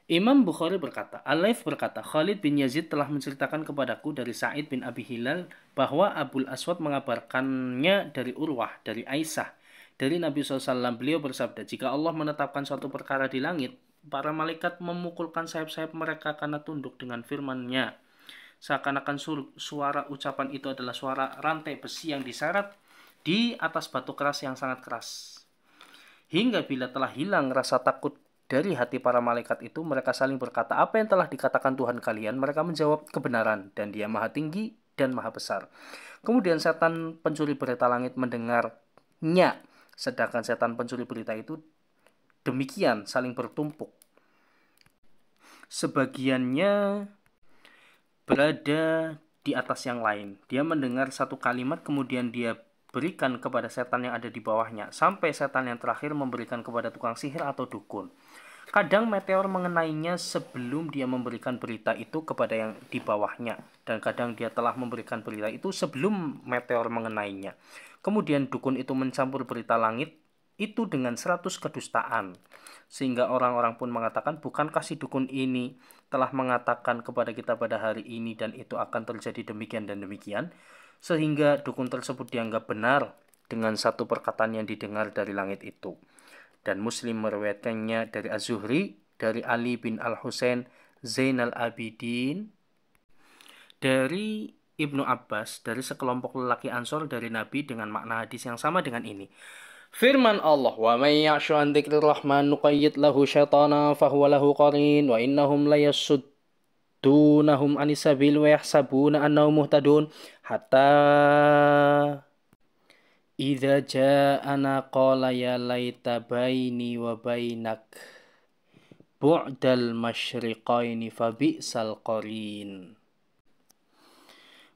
Imam Bukhari berkata, Al-Laits berkata, Khalid bin Yazid telah menceritakan kepadaku dari Sa'id bin Abi Hilal bahwa Abul Aswad mengabarkannya dari Urwah, dari Aisyah, dari Nabi SAW. Beliau bersabda, jika Allah menetapkan suatu perkara di langit, para malaikat memukulkan sayap-sayap mereka karena tunduk dengan firman-Nya. Seakan-akan suara ucapan itu adalah suara rantai besi yang diseret di atas batu keras yang sangat keras. Hingga bila telah hilang rasa takut dari hati para malaikat itu, mereka saling berkata, apa yang telah dikatakan Tuhan kalian? Mereka menjawab, kebenaran, dan Dia maha tinggi dan maha besar. Kemudian setan pencuri berita langit mendengarnya, sedangkan setan pencuri berita itu demikian saling bertumpuk. Sebagiannya berada di atas yang lain. Dia mendengar satu kalimat, kemudian dia berikan kepada setan yang ada di bawahnya, sampai setan yang terakhir memberikan kepada tukang sihir atau dukun. Kadang meteor mengenainya sebelum dia memberikan berita itu kepada yang di bawahnya, dan kadang dia telah memberikan berita itu sebelum meteor mengenainya. Kemudian dukun itu mencampur berita langit itu dengan 100 kedustaan, sehingga orang-orang pun mengatakan, bukankah si dukun ini telah mengatakan kepada kita pada hari ini dan itu akan terjadi demikian dan demikian, sehingga dukun tersebut dianggap benar dengan satu perkataan yang didengar dari langit itu. Dan Muslim meriwayatkannya dari Az-Zuhri dari Ali bin Al-Husain Zainal Abidin, dari Ibnu Abbas, dari sekelompok lelaki Ansor dari Nabi dengan makna hadis yang sama dengan ini. Firman Allah, "Wa may ya'shu an dzikrir rahman nuqayyid lahu syaitana fahuwa lahu qarin wa innahum layassudunahum anis sabil wa yahsabuna annahum muhtadun hatta idza ja'ana qala ya laita baini wa bainak bu'dal masyriqaini fabi'sal qarin."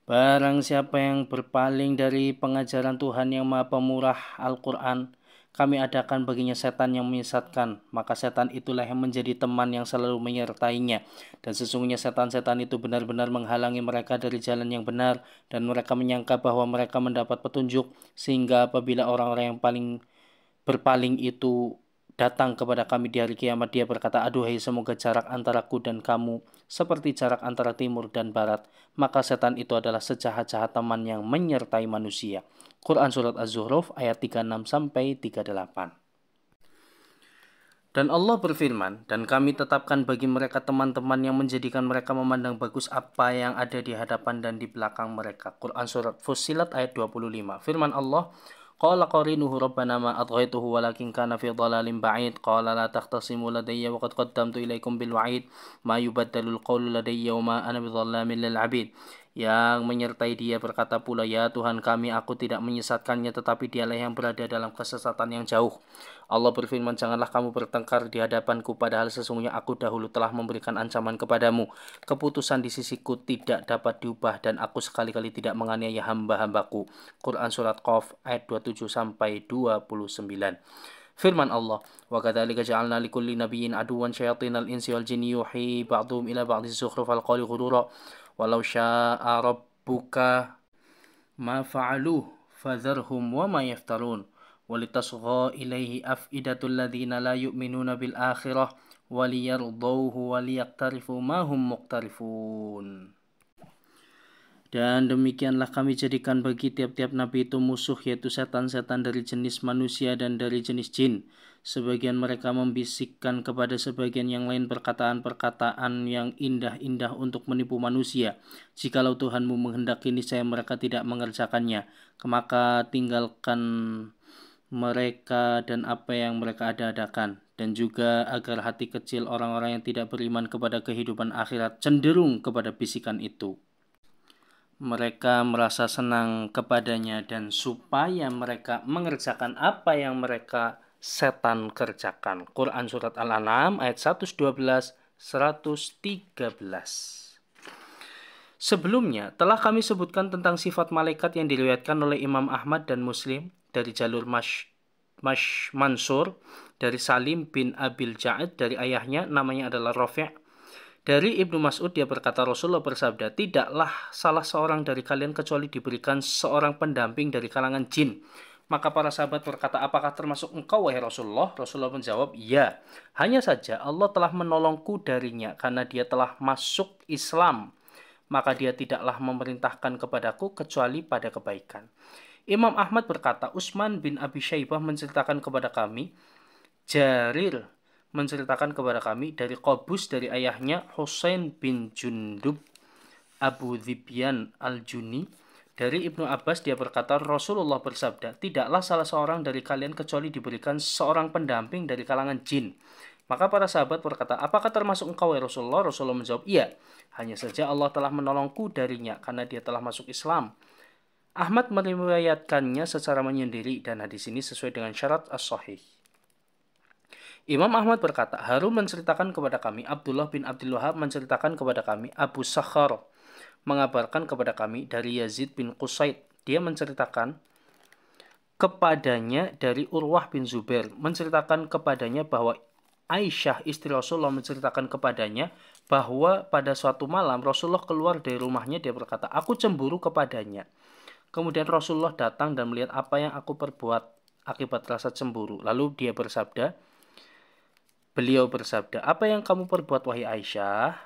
Barang siapa yang berpaling dari pengajaran Tuhan yang Maha Pemurah Al-Quran, kami adakan baginya setan yang menyesatkan, maka setan itulah yang menjadi teman yang selalu menyertainya. Dan sesungguhnya setan-setan itu benar-benar menghalangi mereka dari jalan yang benar, dan mereka menyangka bahwa mereka mendapat petunjuk, sehingga apabila orang-orang yang paling berpaling itu datang kepada kami di hari kiamat, dia berkata, "Aduhai, semoga jarak antaraku dan kamu seperti jarak antara timur dan barat." Maka setan itu adalah sejahat-jahat teman yang menyertai manusia. Quran Surat Az-Zuhruf ayat 36-38. Dan Allah berfirman, "Dan kami tetapkan bagi mereka teman-teman yang menjadikan mereka memandang bagus apa yang ada di hadapan dan di belakang mereka." Quran Surat Fussilat ayat 25. Firman Allah, "Qala qarinuhu rabbana ma adghaituhu walakin kana fi dhalalin ba'id qala la takhtasimu ladayya wa qad qaddamtu ilaikum bil wa'id ma yubaddalul qawlu ladayya wa ma ana bidhallamin lil 'abid." Yang menyertai dia berkata pula, "Ya Tuhan kami, aku tidak menyesatkannya, tetapi dialah yang berada dalam kesesatan yang jauh." Allah berfirman, "Janganlah kamu bertengkar di hadapanku, padahal sesungguhnya aku dahulu telah memberikan ancaman kepadamu. Keputusan di sisiku tidak dapat diubah, dan aku sekali-kali tidak menganiaya hamba-hambaku." Quran Surat Qaf ayat 27-29. Firman Allah, "Wa kadzalika ja'alna likulli nabiyyin aduwwan syayatinal insi wal jinni yuhi ba'dhum ila ba'dhin zukhrufal qawli ghurura walau syaa rabbuka ma fa'aluhu fadharhum wa ma yaftarun walitasgha ilaihi afidatul ladzina la yu'minuna bil akhirah waliyardawhu waliyaqtarifu ma hum muqtarifun." Dan demikianlah kami jadikan bagi tiap-tiap nabi itu musuh, yaitu setan-setan dari jenis manusia dan dari jenis jin. Sebagian mereka membisikkan kepada sebagian yang lain perkataan-perkataan yang indah-indah untuk menipu manusia. Jikalau Tuhanmu menghendaki, niscaya mereka tidak mengerjakannya. Maka tinggalkan mereka dan apa yang mereka ada-adakan. Dan juga agar hati kecil orang-orang yang tidak beriman kepada kehidupan akhirat cenderung kepada bisikan itu. Mereka merasa senang kepadanya, dan supaya mereka mengerjakan apa yang mereka setan kerjakan. Quran Surat Al-An'am ayat 112-113. Sebelumnya telah kami sebutkan tentang sifat malaikat yang diriwayatkan oleh Imam Ahmad dan Muslim dari jalur Mansur dari Salim bin Abil Ja'ad dari ayahnya, namanya adalah Rafi'. Dari Ibnu Mas'ud dia berkata, Rasulullah bersabda, "Tidaklah salah seorang dari kalian kecuali diberikan seorang pendamping dari kalangan jin." Maka para sahabat berkata, "Apakah termasuk engkau, wahai Rasulullah?" Rasulullah menjawab, "Ya, hanya saja Allah telah menolongku darinya karena dia telah masuk Islam. Maka dia tidaklah memerintahkan kepadaku kecuali pada kebaikan." Imam Ahmad berkata, Utsman bin Abi Syaibah menceritakan kepada kami, Jarir menceritakan kepada kami dari Qabus dari ayahnya Husain bin Jundub Abu Dhibyan al-Juni. Dari Ibnu Abbas dia berkata, Rasulullah bersabda, "Tidaklah salah seorang dari kalian kecuali diberikan seorang pendamping dari kalangan jin." Maka para sahabat berkata, "Apakah termasuk engkau, ya Rasulullah?" Rasulullah menjawab, "Iya, hanya saja Allah telah menolongku darinya karena dia telah masuk Islam." Ahmad meriwayatkannya secara menyendiri, dan hadis ini sesuai dengan syarat as-sahih. Imam Ahmad berkata, Harun menceritakan kepada kami, Abdullah bin Abdul Wahab menceritakan kepada kami, Abu Sakhar mengabarkan kepada kami dari Yazid bin Qusaid. Dia menceritakan kepadanya dari Urwah bin Zubair, menceritakan kepadanya bahwa Aisyah istri Rasulullah menceritakan kepadanya bahwa pada suatu malam Rasulullah keluar dari rumahnya. Dia berkata, "Aku cemburu kepadanya." Kemudian Rasulullah datang dan melihat apa yang aku perbuat akibat rasa cemburu. Lalu beliau bersabda, "Apa yang kamu perbuat, wahai Aisyah?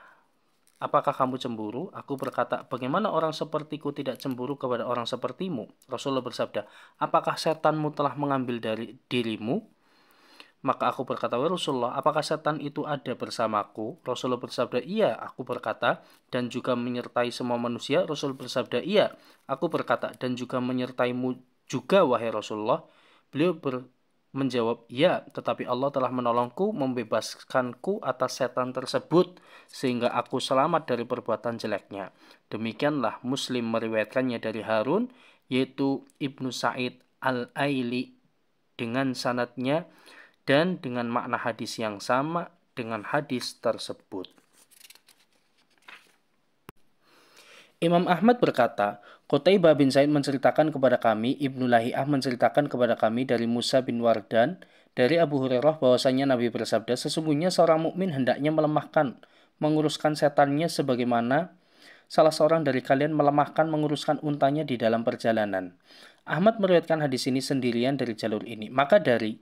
Apakah kamu cemburu?" Aku berkata, "Bagaimana orang sepertiku tidak cemburu kepada orang sepertimu?" Rasulullah bersabda, "Apakah setanmu telah mengambil dari dirimu?" Maka aku berkata, "Wahai Rasulullah, apakah setan itu ada bersamaku?" Rasulullah bersabda, "Iya." Aku berkata, "Dan juga menyertai semua manusia?" Rasul bersabda, "Iya." Aku berkata, "Dan juga menyertaimu juga, wahai Rasulullah?" Beliau menjawab, "Ya, tetapi Allah telah menolongku, membebaskanku atas setan tersebut, sehingga aku selamat dari perbuatan jeleknya." Demikianlah Muslim meriwayatkannya dari Harun, yaitu Ibnu Sa'id Al-Aili, dengan sanadnya dan dengan makna hadis yang sama dengan hadis tersebut. Imam Ahmad berkata, Qutaibah bin Said menceritakan kepada kami, Ibnu Lahiyah menceritakan kepada kami dari Musa bin Wardan, dari Abu Hurairah bahwasanya Nabi bersabda, sesungguhnya seorang mukmin hendaknya menguruskan setannya sebagaimana salah seorang dari kalian melemahkan menguruskan untanya di dalam perjalanan. Ahmad meriwayatkan hadis ini sendirian dari jalur ini. Maka dari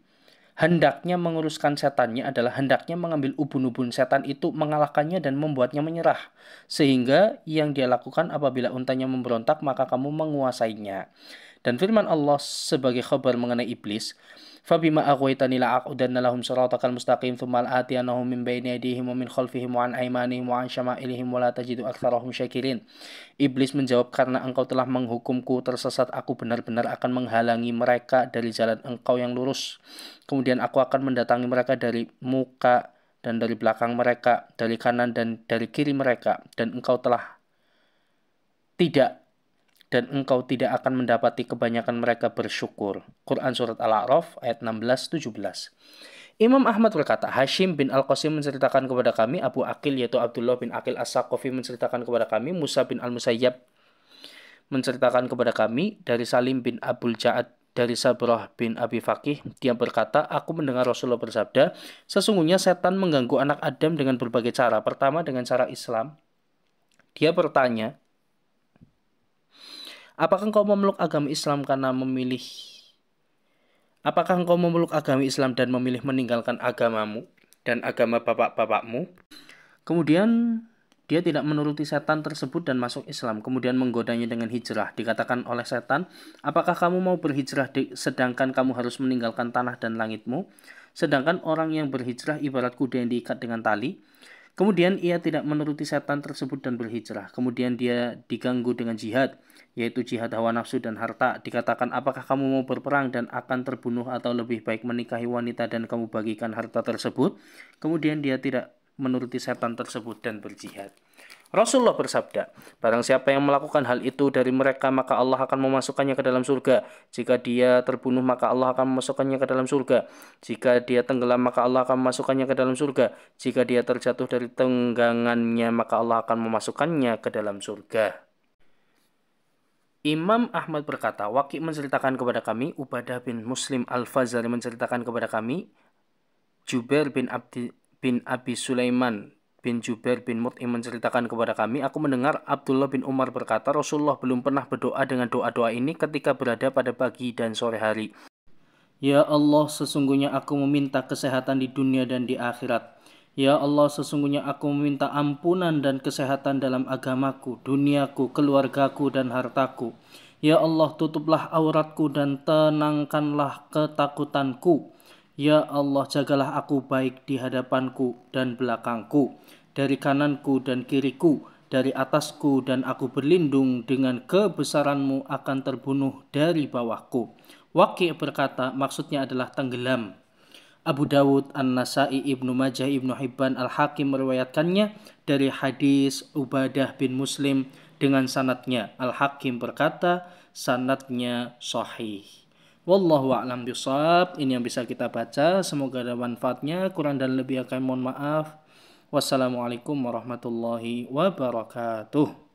hendaknya menguruskan setannya adalah hendaknya mengambil ubun-ubun setan itu, mengalahkannya dan membuatnya menyerah. Sehingga yang dia lakukan apabila untanya memberontak, maka kamu menguasainya. Dan firman Allah sebagai khabar mengenai iblis, "Fabima aghwaytani la'aqudanna lahum siratakal mustaqim tsumma la'atiyannahum min bayni aydihim wa min khalfihim wa an aymanihim wa an syama'ilihim wa la tajidu aktsarahum syakirin." Iblis menjawab, "Karena engkau telah menghukumku tersesat, aku benar-benar akan menghalangi mereka dari jalan engkau yang lurus. Kemudian aku akan mendatangi mereka dari muka dan dari belakang mereka, dari kanan dan dari kiri mereka, dan engkau tidak akan mendapati kebanyakan mereka bersyukur." Quran Surat Al-A'raf ayat 16-17. Imam Ahmad berkata, Hashim bin Al-Qasim menceritakan kepada kami, Abu Aqil yaitu Abdullah bin Aqil As-Saqafi menceritakan kepada kami, Musa bin Al-Musayyab menceritakan kepada kami, dari Salim bin Abul Ja'ad, dari Sabrah bin Abi Faqih, dia berkata, aku mendengar Rasulullah bersabda, sesungguhnya setan mengganggu anak Adam dengan berbagai cara. Pertama dengan cara Islam. Dia bertanya, apakah engkau memeluk agama Islam dan memilih meninggalkan agamamu dan agama bapak-bapakmu? Kemudian dia tidak menuruti setan tersebut dan masuk Islam, kemudian menggodanya dengan hijrah. Dikatakan oleh setan, apakah kamu mau berhijrah sedangkan kamu harus meninggalkan tanah dan langitmu? Sedangkan orang yang berhijrah ibarat kuda yang diikat dengan tali. Kemudian ia tidak menuruti setan tersebut dan berhijrah. Kemudian dia diganggu dengan jihad, yaitu jihad hawa nafsu dan harta. Dikatakan, apakah kamu mau berperang dan akan terbunuh atau lebih baik menikahi wanita dan kamu bagikan harta tersebut? Kemudian dia tidak menuruti setan tersebut dan berjihad. Rasulullah bersabda, barang siapa yang melakukan hal itu dari mereka, maka Allah akan memasukkannya ke dalam surga. Jika dia terbunuh, maka Allah akan memasukkannya ke dalam surga. Jika dia tenggelam, maka Allah akan memasukkannya ke dalam surga. Jika dia terjatuh dari tenggangannya, maka Allah akan memasukkannya ke dalam surga. Imam Ahmad berkata, Waqi menceritakan kepada kami, Ubadah bin Muslim Al-Fazari menceritakan kepada kami, Jubair bin Abi Sulaiman bin Jubair bin Mut'im menceritakan kepada kami, aku mendengar Abdullah bin Umar berkata, Rasulullah belum pernah berdoa dengan doa-doa ini ketika berada pada pagi dan sore hari. Ya Allah, sesungguhnya aku meminta kesehatan di dunia dan di akhirat. Ya Allah, sesungguhnya aku meminta ampunan dan kesehatan dalam agamaku, duniaku, keluargaku, dan hartaku. Ya Allah, tutuplah auratku dan tenangkanlah ketakutanku. Ya Allah, jagalah aku baik di hadapanku dan belakangku, dari kananku dan kiriku, dari atasku, dan aku berlindung dengan kebesaranmu akan terbunuh dari bawahku. Waqi' berkata, maksudnya adalah tenggelam. Abu Dawud, An-Nasai, Ibnu Majah, Ibnu Hibban, Al-Hakim meriwayatkannya dari hadis Ubadah bin Muslim dengan sanadnya. Al-Hakim berkata, sanadnya sahih. Wallahu a'lam bishawab. Ini yang bisa kita baca. Semoga ada manfaatnya. Kurang dan lebih akan mohon maaf. Wassalamualaikum warahmatullahi wabarakatuh.